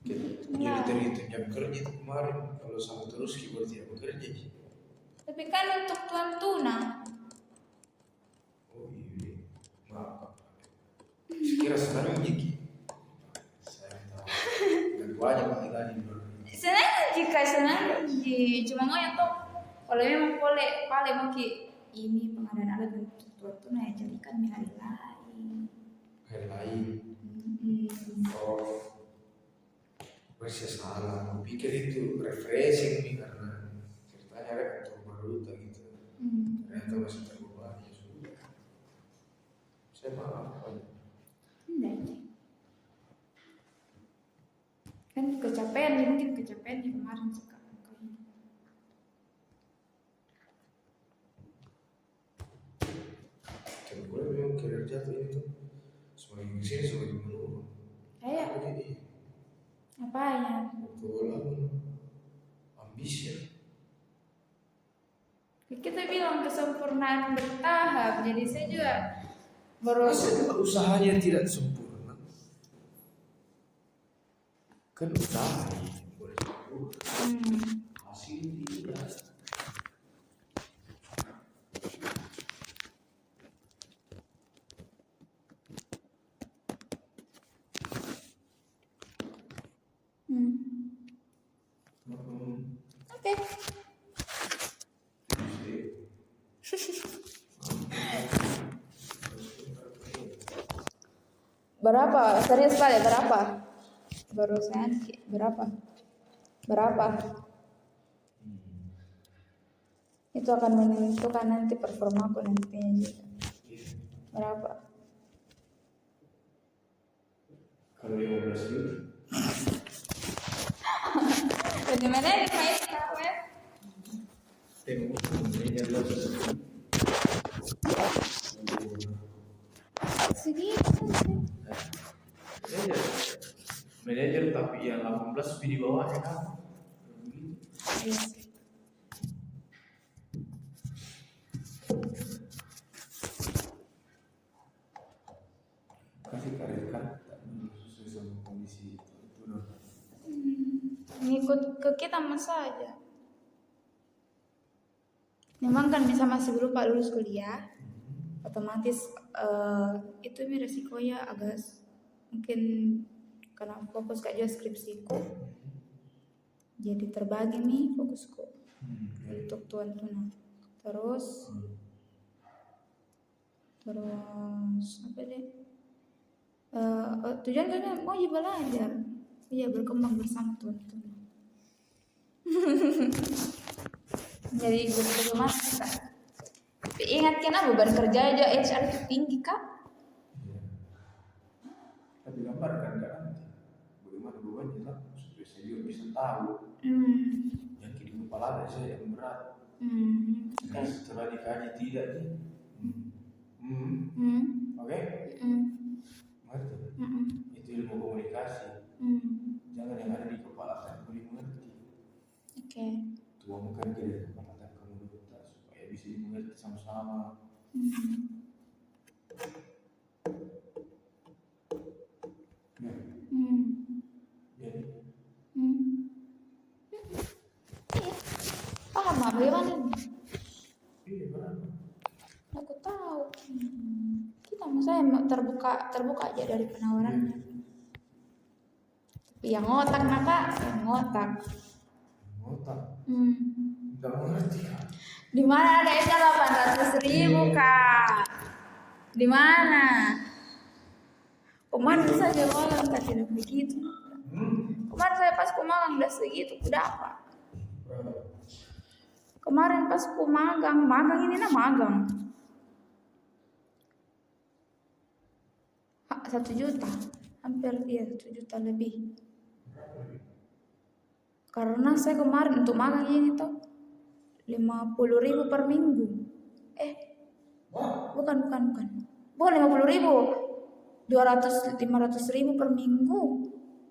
Jadi itu jam kerja itu kemarin kalau sama terus kita tidak bekerja sih. Tapi kan untuk tuan tuna. Oh iya, maaf. Sekira senang Jiki. Saya tahu. Dan banyak lagi Senang cuma ngoyak tuh. Kalau memang pale mungkin ini pengadaan alat untuk tuan tuna ya jadikan hari lain. Hari lain. Oh. Masih salah, aku pikir itu refreshing nih karena ceritanya ada kantor baru gitu. Ternyata masih terbebani sudah. Saya maafkan. Kan kecapean mungkin kecapean kemarin sekarang kayaknya. Dan gue memang kinerja tuh itu semakin kesini semakin menurun. Kayak apa ya? Betul, ambisi. Kita bilang kesempurnaan bertahap, jadi saya juga baru usahanya tidak sempurna. Kan usaha boleh hasil tidak. Oke. Berapa? Serius kali berapa? Barusan berapa? Itu akan menentukan nanti performaku nantinya juga. Berapa? Kalau 15 juta. Sebenarnya main web. Tengok manajer lo Segitu sih. manajer tapi yang 18 di bawahnya kan begitu. Iya. Kasih karir kan sesuai sama kondisi itu dong. Ngikut ke kita masa aja. Memang kan bisa masih berupa lulus kuliah, otomatis itu resikonya agak mungkin karena fokus kayak skripsiku, jadi terbagi nih fokusku untuk tuan tuna. Terus apa deh? Tujuan kan mau belajar, iya berkembang bersama tuan tuna. Jadi begitu mas kak. Tapi ingat kan beban kerja aja HR itu tinggi kak. Tapi gambarkan kan bagaimana bebannya lah supaya saya juga bisa tahu yang di kepala ada saya yang berat. Nah, setelah dikaji tidak nih. Oke? Ngerti? Itu ilmu komunikasi. Jangan yang ada di kepala saya boleh mengerti. Oke. Tuangkan ke dalam kepala kamu kita supaya bisa dimengerti sama-sama. Jadi, Paham nggak bagaimana ini? iya benar. Aku tahu. Kita saya terbuka aja dari penawarannya. Tapi yang ngotak kak, yang ngotak. Otak. Tidak mengerti kan? Di mana ada SK 800.000 kak? Di mana? Kemarin saja malam tak tidak begitu. Kemarin saya pas magang udah segitu, udah apa? Kemarin pas magang ini magang. 1 juta, hampir 1 juta lebih. Karena saya kemarin untuk magang ini tuh 50.000 per minggu. Bukan. Bukan 50.000. 500.000 per minggu.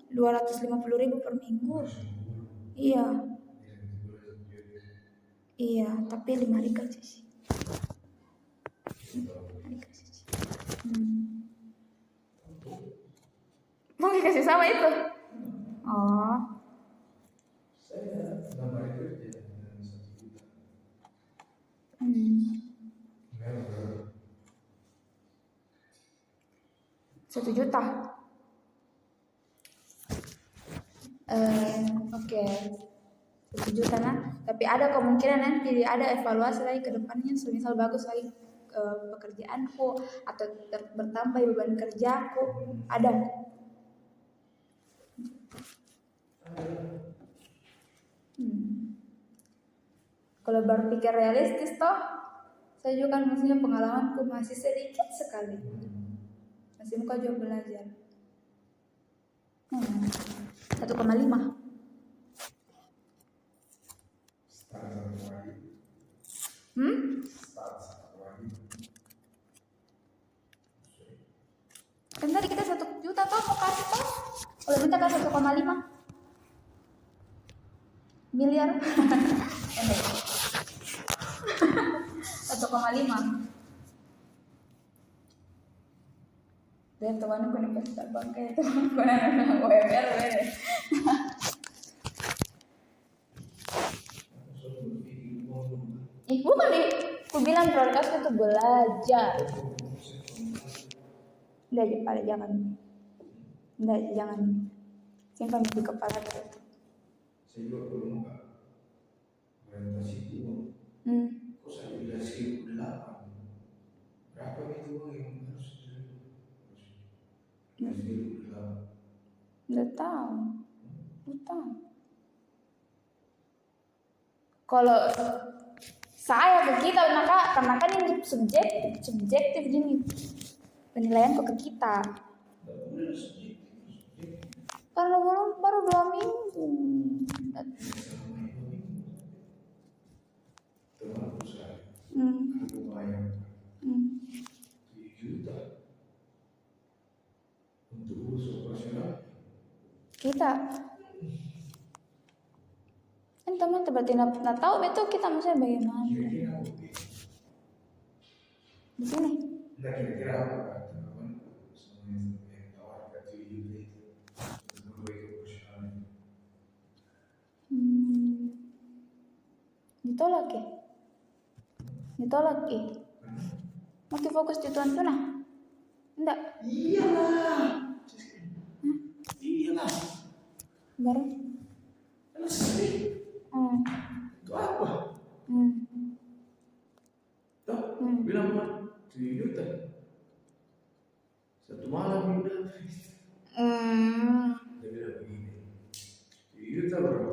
250.000 per minggu. Iya, tapi 5 dikasih sih. Mau dikasih sama itu? Oh. Saya gambar kerja dengan 1 juta. 1 juta. Oke. 1 juta nah. Tapi ada kemungkinan nanti ada evaluasi lagi ke depannya. Misal bagus lagi pekerjaanku atau bertambah beban kerjaku, ada. Kalau berpikir realistis toh, saya juga kan maksudnya pengalamanku masih sedikit sekali, masih muka jauh belajar. 1,5. Kan tadi kita 1 juta toh mau kasih toh, kalau minta kan 1,5 miliar. 1,5. Dan temanku nih pas bangkai itu UMR beda. Bukan nih, aku bilang prioritasku itu belajar. Jangan simpan di kepala itu. Saya juga belum orientasi uang. Kok saya bilang 1.800? Berapa itu uang yang harus diterima? Nggak tahu. Kalau saya ke kita, karena kan ini subjektif gini penilaian kok ke kita. Karena baru 2 minggu. Selama ini temanku saya, Hmm. aku bayar Hmm. 7 juta untuk urus operasional. Kita kan teman berarti nggak tahu itu kita maksudnya bagaimana Kira-kira oke. di sini. Enggak, kira-kira apa kata temanku sama yang tawarkan 7 juta itu untuk memperbaiki operasional. Ditolak ya? Ditolak ya? Masih fokus di tuan tuna? Enggak. Iyalah. Iyalah. Baru. Selesai. Itu apa? Tuh, bilang mah 7 juta. Satu malam udah. Dia bilang begini. 7 juta berapa?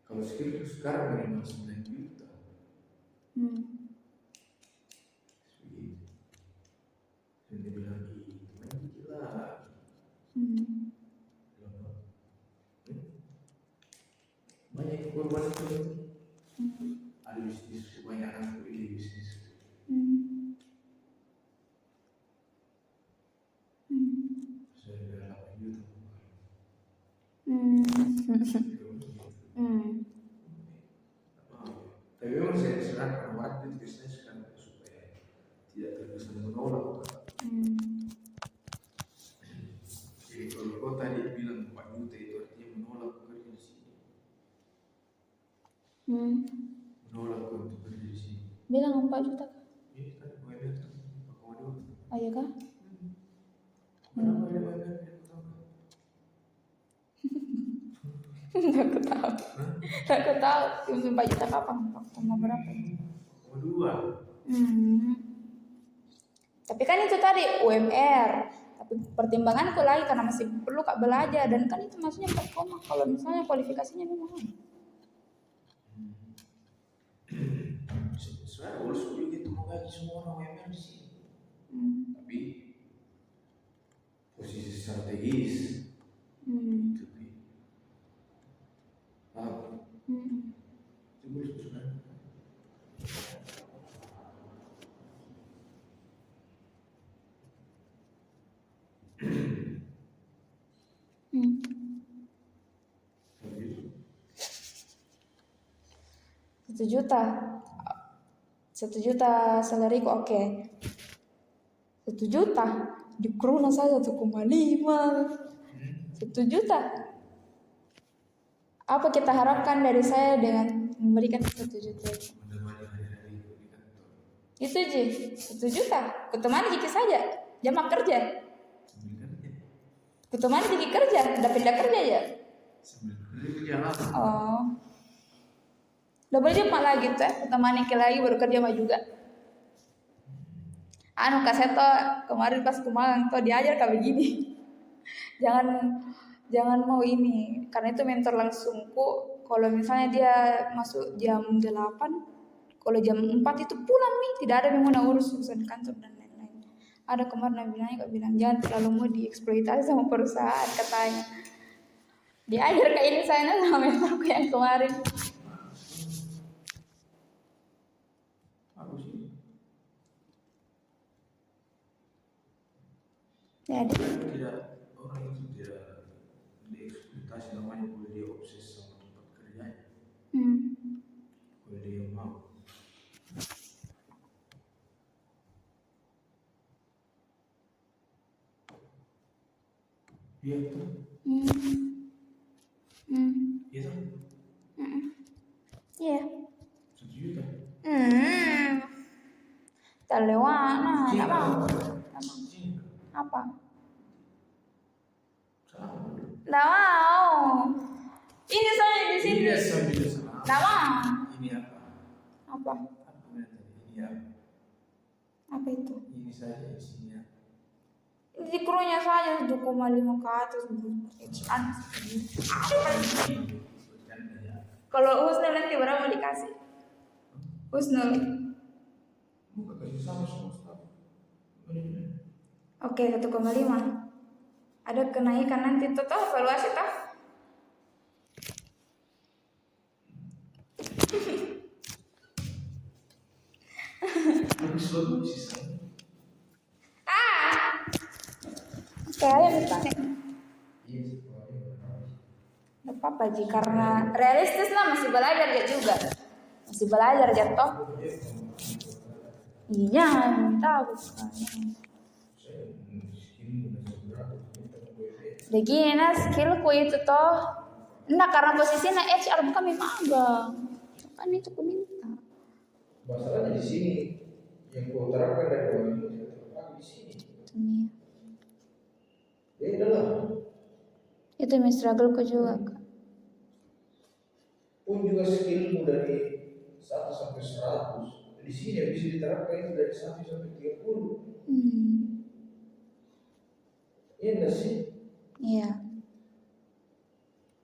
Kalau sekarang minimal 9 juta. Begitu. Dan dia bilang gila. Banyak korban itu. Ada bisnis kebanyakan di bisnis. Saya bilang 8 juta. Tapi memang saya serahkan waktu bisnis kan supaya tidak terkesan menolak. Jadi kalau kau tadi bilang 4 juta itu artinya menolak bekerja di sini. Menolak untuk bekerja di sini. Bilang 4 juta. Ini kan UMR kan 4,2. Oh iya kah? Berapa ada UMR? Aku tahu. Aku tahu. Cuma 4 juta kapan? Sama berapa? 4,2. Tapi kan itu tadi UMR. Tapi pertimbanganku lagi karena masih perlu Kak belajar dan kan itu maksudnya 4, kalau misalnya kualifikasinya memang. Sebenarnya urus juga itu mau gaji semua orang UMR di sini. Tapi posisi strategis. Itu paham? Itu urus sebenarnya. Satu juta salary kok oke. 1 juta di krona saya 1,5. 1 juta. Apa kita harapkan dari saya dengan memberikan 1 juta itu? Itu aja 1 juta. Kutemani Kiki saja. Jam kerja. Kutemani Kiki kerja. Udah pindah kerja ya. Oh. Udah boleh jumpa lagi tuh. Kutemani Kiki lagi baru kerja mah juga. Anu kaseto kemarin pas kemarin tuh diajar kayak begini. Jangan mau ini karena itu mentor langsungku. Kalau misalnya dia masuk jam 8, kalau jam 4 itu pulang nih, tidak ada yang mau urus urusan kantor dan lain-lain. Ada kemarin bilang jangan terlalu mau dieksploitasi sama perusahaan katanya. Diajar kayak ini saya sama mentorku yang kemarin. Jadi Tidak, orang itu tidak dieksploitasi, namanya kalau dia obses sama tempat kerjanya. Kalau dia mau. Iya tuh. Iya tuh. iya. 1 juta. Terlewat, enggak mau. Apa? Enggak mau. Ini saya di sini. Enggak mau. Ini apa? Apa? Ini apa? Apa itu? Ini saja isinya. Di krunya saja 7,5 ke atas. Kalau Husnul nanti berapa dikasih? Husnul. Bukan kasih sama staff. Oke, 1,5. ada kenaikan nanti tuh evaluasi toh. Tapi selalu sisa. Kayak misalnya Iya, semuanya. nggak apa-apa Ji, karena realistis lah, masih belajar ya juga, masih belajar jatuh. Iya, tahu kan. Begini nah skillku itu toh, nah karena posisinya HR bukan magang, kan itu aku minta. Masalahnya di sini yang kau terapkan dari orang itu tidak terapkan di sini. Dunia. Beda lah. Itu yang struggle ku juga Kak. Pun juga skillmu dari 1 sampai 100 di sini yang bisa diterapkan itu dari 1 sampai 30. Iya enggak sih? Iya.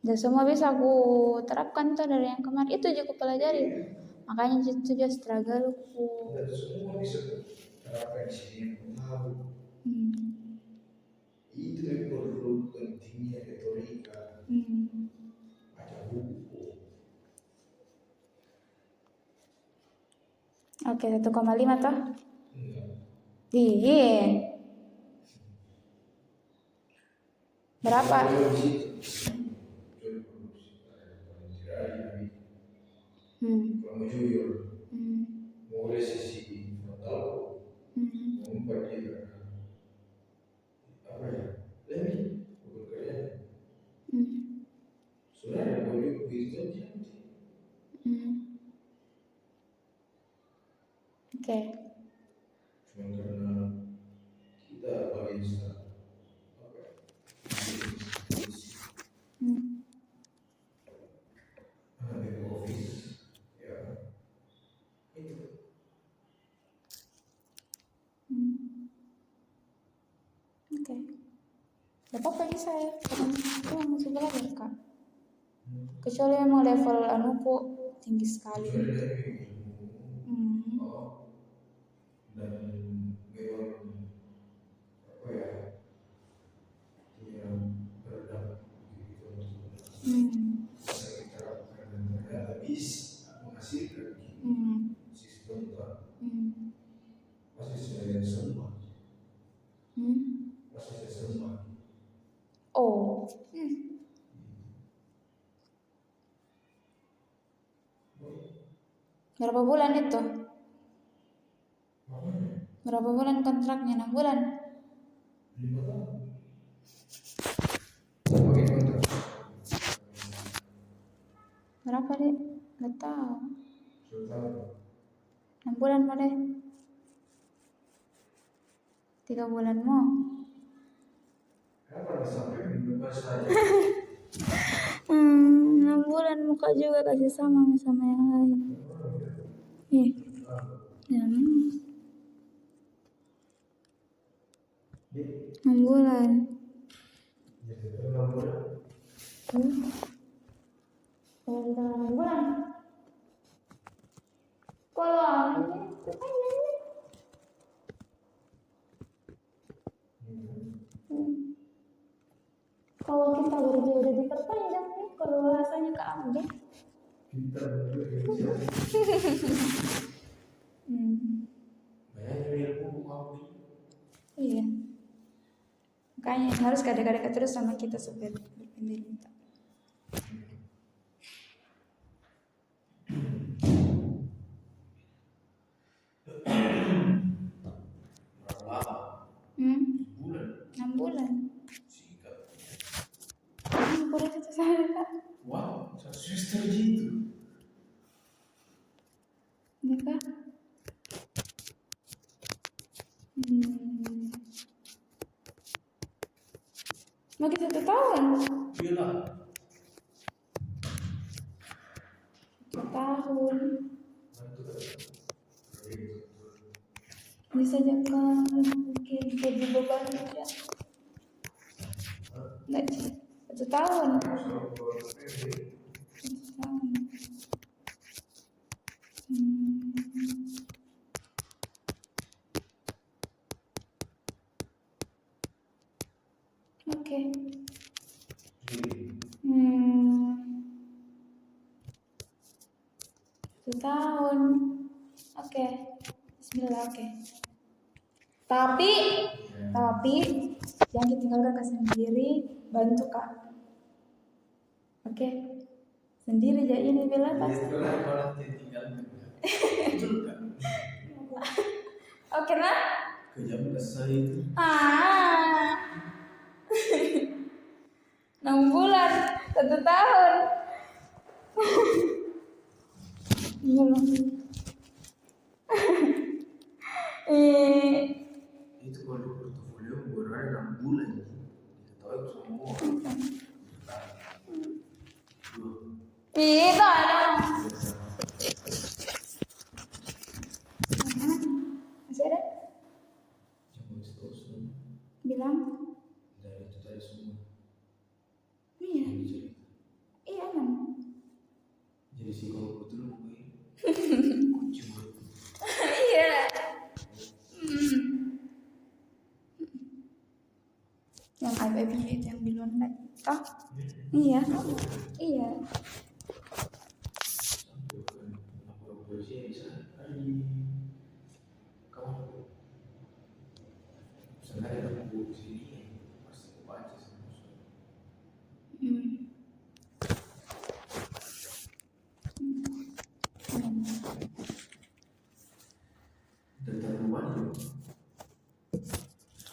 Dan semua bisa aku terapkan tuh dari yang kemarin itu juga aku pelajari. Makanya itu juga struggle ku. Dan semua bisa terapkan di sini yang tahu. Itu yang perlu pentingnya retorika. Baca buku. Oke, 1,5 toh? Enggak. Iya. Berapa? Kalau di situ, jujur produksi. Tidak ada lagi. Kalau mau jujur, mau dari sisi frontal, mau empat juga. Apa ya? Lebih bekerja. Sudah ada body begitu aja. Oke. Cuma karena kita bangsa apa ya? Di office ya itu. Oke. Gak apa-apa sih saya. Aku masih belajar Kak. Kecuali emang level anuku tinggi sekali. Kecuali dari ilmu dan memang apa ya yang berdampak begitu bisa diterapkan dan ternyata bisa menghasilkan sistem kan pasti saya sembah pasti saya sembah. Oh. Berapa bulan itu? Berapa bulan kontraknya? 6 bulan? 5 tahun. Sebagai kontrak. Berapa deh? Gak tahu. 1 tahun. 6 bulan mau deh. 3 bulan mau. Kapan sampai bebas saja? 6 bulan muka juga kasih sama yang lain. Iya. Ya, 6 bulan. Jadi 6 bulan. Kalau kita 6 bulan. Kalau ini kepanjang. Kalau kita berdua udah diperpanjang nih, kalau rasanya ke ambil. Kita berdua banyak ilmu kamu. Iya. Makanya harus kadang-kadang terus sama kita supaya berpindah minta. Bulan. 6 bulan. Singkat. 6 bulan itu saya Kak. Wow, 1 semester gitu. Iya Kak. Makin 1 tahun. Iya lah. 1 tahun. Bisa jaga mungkin gaji beban ya. Enggak sih. 1 tahun. 1 tahun. Oke. tahun. Oke. Bismillah, oke. Tapi jangan ditinggalkan Kak sendiri, bantu Kak. Oke. Sendiri aja ini bela pasti. Oke nah. Kejam kesal itu. 6 bulan, 1 tahun. Itu kalau portofolio berada 6 bulan. Tahu semua. Itu ada. Masih ada? Jangan seterusnya. Bilang. Dari itu tadi semua. Iya. Yang dicerita. Iya kan. Jadi sih kalau betul mungkin. Cuma. Iya. Yang IPB itu yang bilang tadi. Oh, iya. Iya. Polisi bisa ada di kawan. Sebenarnya ada buku sini pasti aku baca semua. Dan terbebani.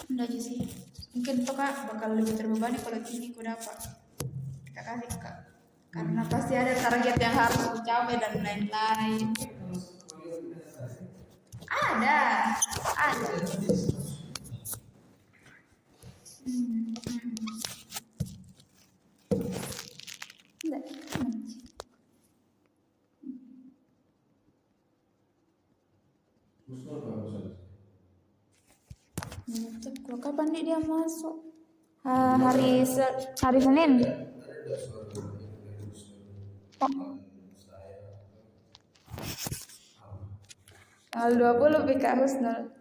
Udah aja sih. Mungkin tuh Kak bakal lebih terbebani kalau ini aku dapat. Kita kasih Kak. Karena pasti ada target yang harus dicapai dan lain-lain. Ada. Enggak. Musnul baru saja. Kalau kapan nih dia masuk? Hari Senin. Ada suara dari Musnul. Oh. Saya. Tanggal 20 BK Husnul.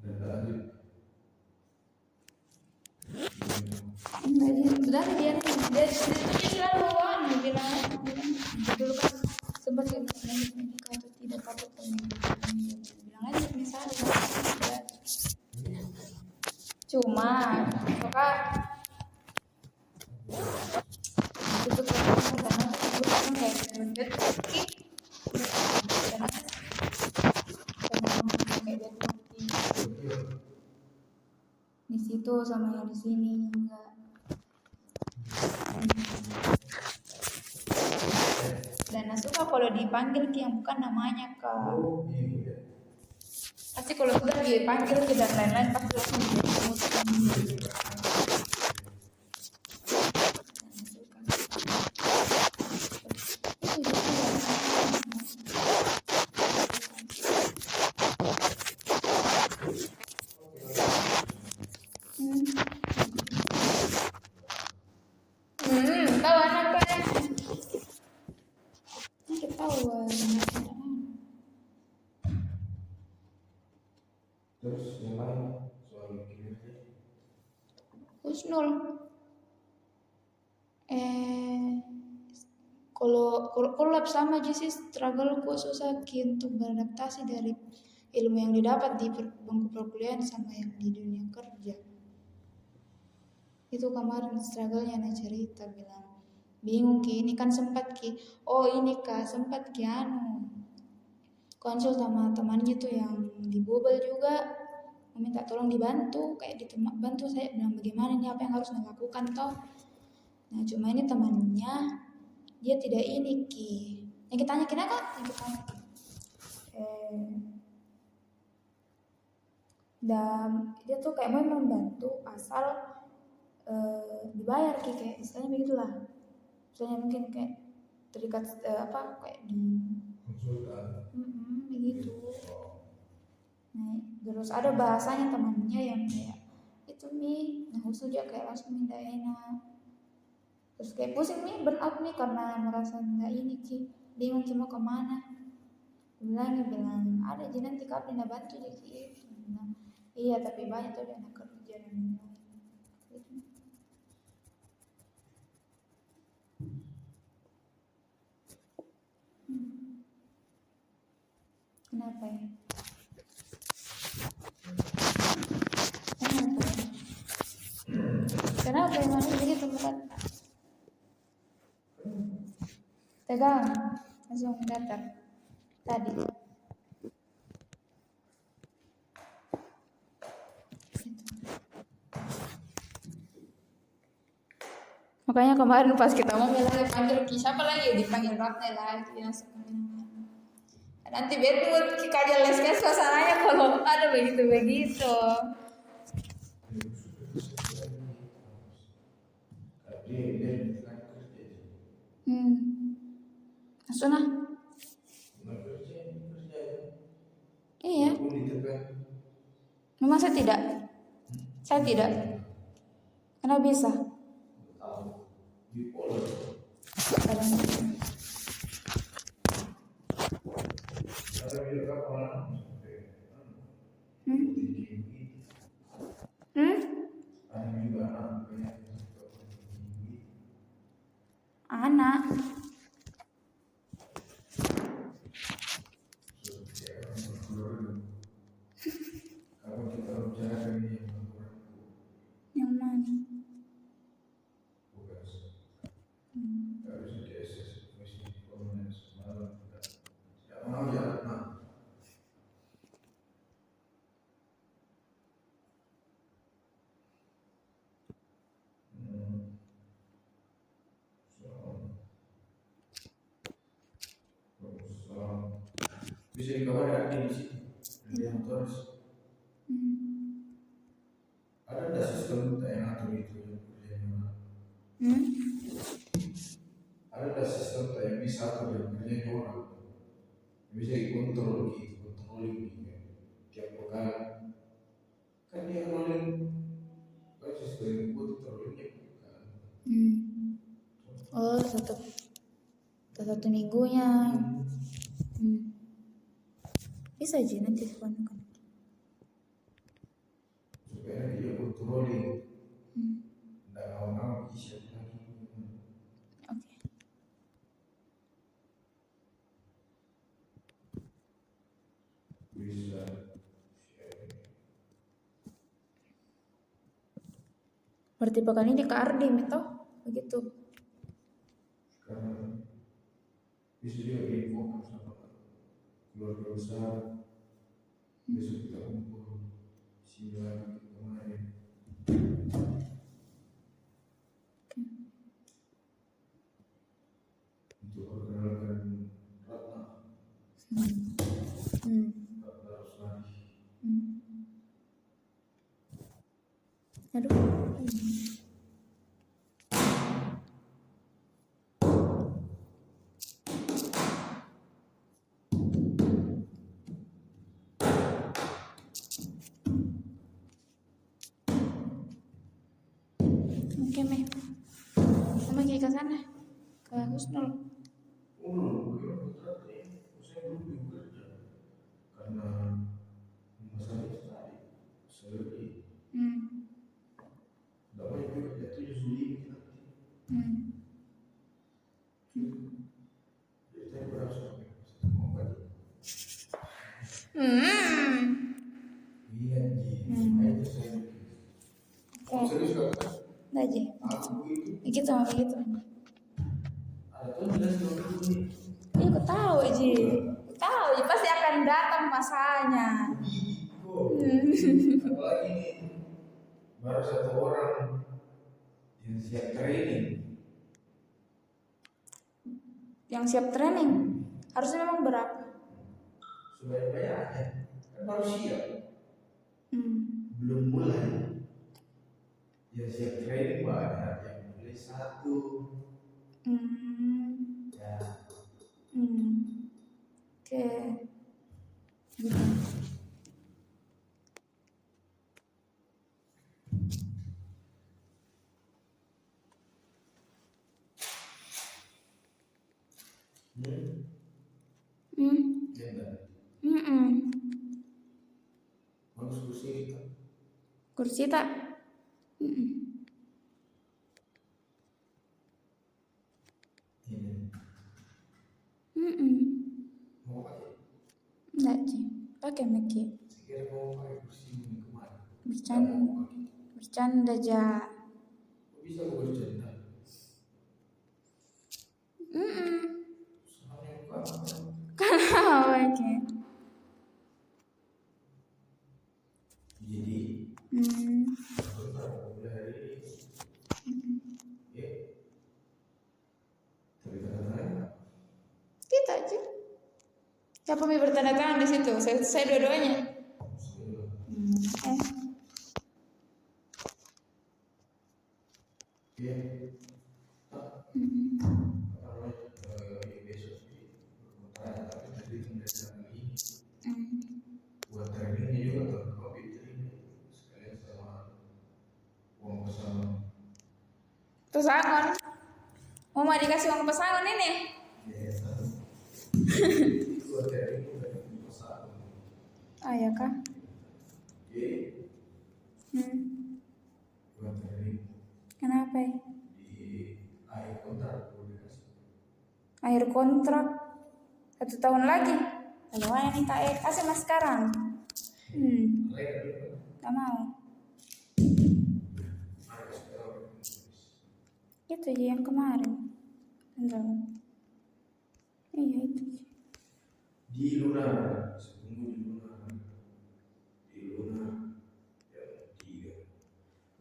Dan lanjut. Udah dia selalu bilang dulu kan sempat yang menikah atau tidak patut bilang aja misalnya cuma kak itu karena kayak mendet di situ sama yang di sini enggak. Dan suka kalau dipanggil ki yang bukan namanya kak. Pasti kalau sudah dipanggil ki dan lain-lain pasti langsung tahu apa ya? Ketahuan. Terus yang lain soal kinerja. Husnul. Kalau lab sama aja sih struggle ku susah untuk beradaptasi dari ilmu yang didapat di bangku perkuliahan sama yang di dunia kerja. Itu kemarin struggle-nya Ana cerita bilang bingung ki ini kan sempat ki ini kak sempat ki konsul sama temannya tuh yang di Bobel juga meminta tolong dibantu kayak bantu saya bilang bagaimana nih apa yang harus dilakukan toh. Nah cuma ini temannya dia tidak ini ki yang kita tanya kira kak yang kita tanya dan dia tuh kayak mau membantu asal dibayar ki kayak istilahnya begitulah. Misalnya mungkin kayak terikat kayak di Konsultan. begitu. Nah, terus ada bahasanya temannya yang kayak itu nih, nah khusus aja kayak langsung minta enak. Terus kayak pusing nih burnout nih karena merasa nggak ini ki bingung ki mau kemana. Bilang ada aja nanti kau pindah bantu aja ki. Nah, iya tapi banyak tuh anak kerja dan lain-lain. Kenapa ya? Kenapa ya? Kenapa emang begitu bukan? Tegang, langsung datar tadi. Makanya kemarin pas kita mau lagi panggil siapa lagi dipanggil Ratna lagi yang nanti betul kita jelas kan suasananya kalau ada begitu begitu. Hmm. Asuna? Iya. Memang saya tidak. Saya tidak. Kenapa bisa? Hmm? Hmm? Anak. Yang mana? Bisa dikabar ada di situ. Ada sistem yang atur itu Hmm? ada sistem yang bisa atur yang kerjanya orang bisa dikontrol gitu, kontrolin gitu tiap pekan kan dia rolling kan sistem buat kontrolnya kan. Oh, satu minggunya. Bisa aja nanti sepanjang. Supaya dia kontrolin nggak mau bisa lagi Oke. bisa Berarti pekan ini ke Ardim itu begitu. karena bisa juga diinfokan sama keluarga besar besok kita kumpul siang kemarin untuk perkenalkan Ratna Ratna Rosmadi. Aduh. Oke, Meh. Kamu pergi ke sana. Ke Husnul. Belum saya belum bekerja karena masalah itu tadi saya lebih tidak banyak bekerja itu Juli jadi saya berasa mau balik iya itu saya serius kan Nggak aja. aku itu Begitu sama begitu. ada tuh jelas ini Iya, aku tahu aja. Aku tahu aja pasti akan datang masanya. apalagi ini baru satu orang yang siap training Yang siap training harusnya memang berapa? sebanyak-banyaknya kan baru siap belum mulai yang siap training banyak yang mulai satu ya Oke. ya enggak bagus kursi Kursi tak? ini mau pakai Enggak sih. pakai Meki. Sekira mau pakai kursi ini kemana? Bercanda aja. Bisa aku bercanda. Soalnya Kenapa Meki? jadi aku tahu mulai hari ini. Ya. Tapi kadang-kadang Kita aja. Siapa mau bertanda tangan di situ? Saya dua-duanya. ya. Besok tapi tadi tindakan ini buat trainingnya juga tuh COVID ini sekalian sama uang pesangon. Pesangon. Mau dikasih uang pesangon ini? Ya, buat training udah pesangon. Oh ya kah? Buat training Kenapa ya? di akhir kontrak udah dikasih. Akhir kontrak 1 tahun lagi. Bagaimana nih Kak? Kasih mas sekarang. Gak mau. Itu aja yang kemarin. Enggak. Iya itu. Di lunar, semua di lunar, yang 3.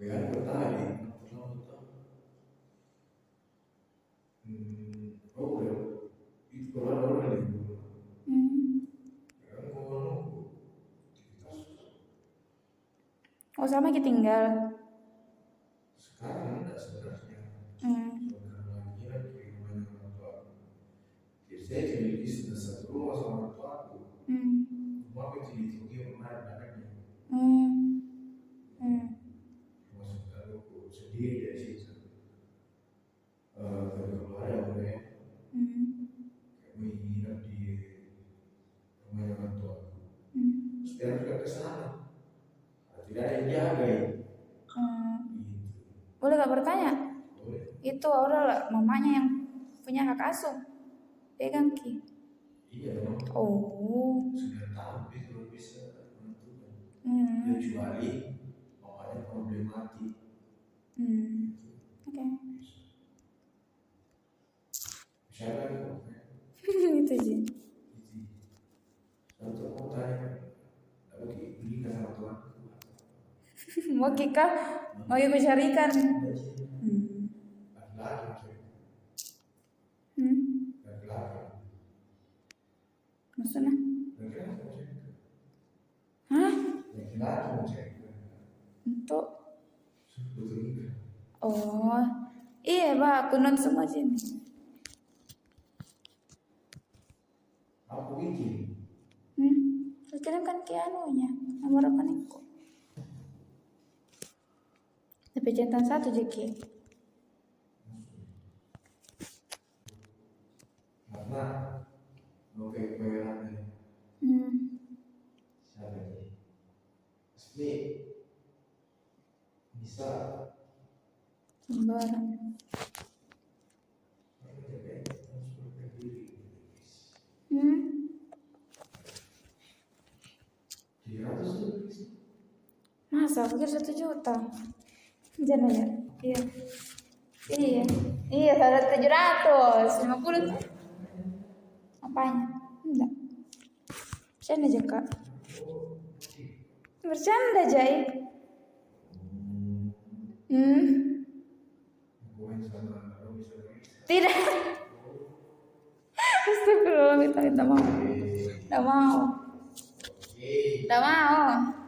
Bayar bertahun. Oh udah, itu keluar orang nih. Yang mau nunggu aktivitas. Oh sama kita tinggal. Sekarang enggak sebenarnya. Karena lagi di rumahnya orang tua. Jadi saya jadi sudah satu rumah sama orang tua aku. Rumah aku jadi tinggi kemarin anaknya. Masuk aku sendiri dari situ. Tapi kalau ada orang yang menginap di rumahnya orang tua aku. Sekarang juga ke sana. Tidak ada yang jaga ya. Boleh gak bertanya? Boleh. Itu Aurel mamanya yang punya hak asuh. Pegang Ki. Iya dong. Oh. 9 tahun itu belum bisa menentukan. Kecuali mamanya problematik. Oke. Siapa itu? Itu aja. Satu mau tanya, tapi ini kan sama Tuhan. Mau Kika, mau ikut carikan. Laki-laki. Maksudnya? Laki-laki. Hah? Laki-laki mau cari. Untuk? Betul. Oh, iya Pak, kunut semua sini. Aku bikin. Kirim kan ke anunya, nomor rekeningku. Tapi centang 1 Jeki. Karena mau kayak bayaran ini. Siapa ini? Pasti bisa. Sembarang. Masa pikir 1 juta? Jangan ya? Iya, 750. Apanya? Enggak. Bercanda aja Kak. Bercanda Jai. Tidak. Astagfirullah, minta mau. Tidak mau.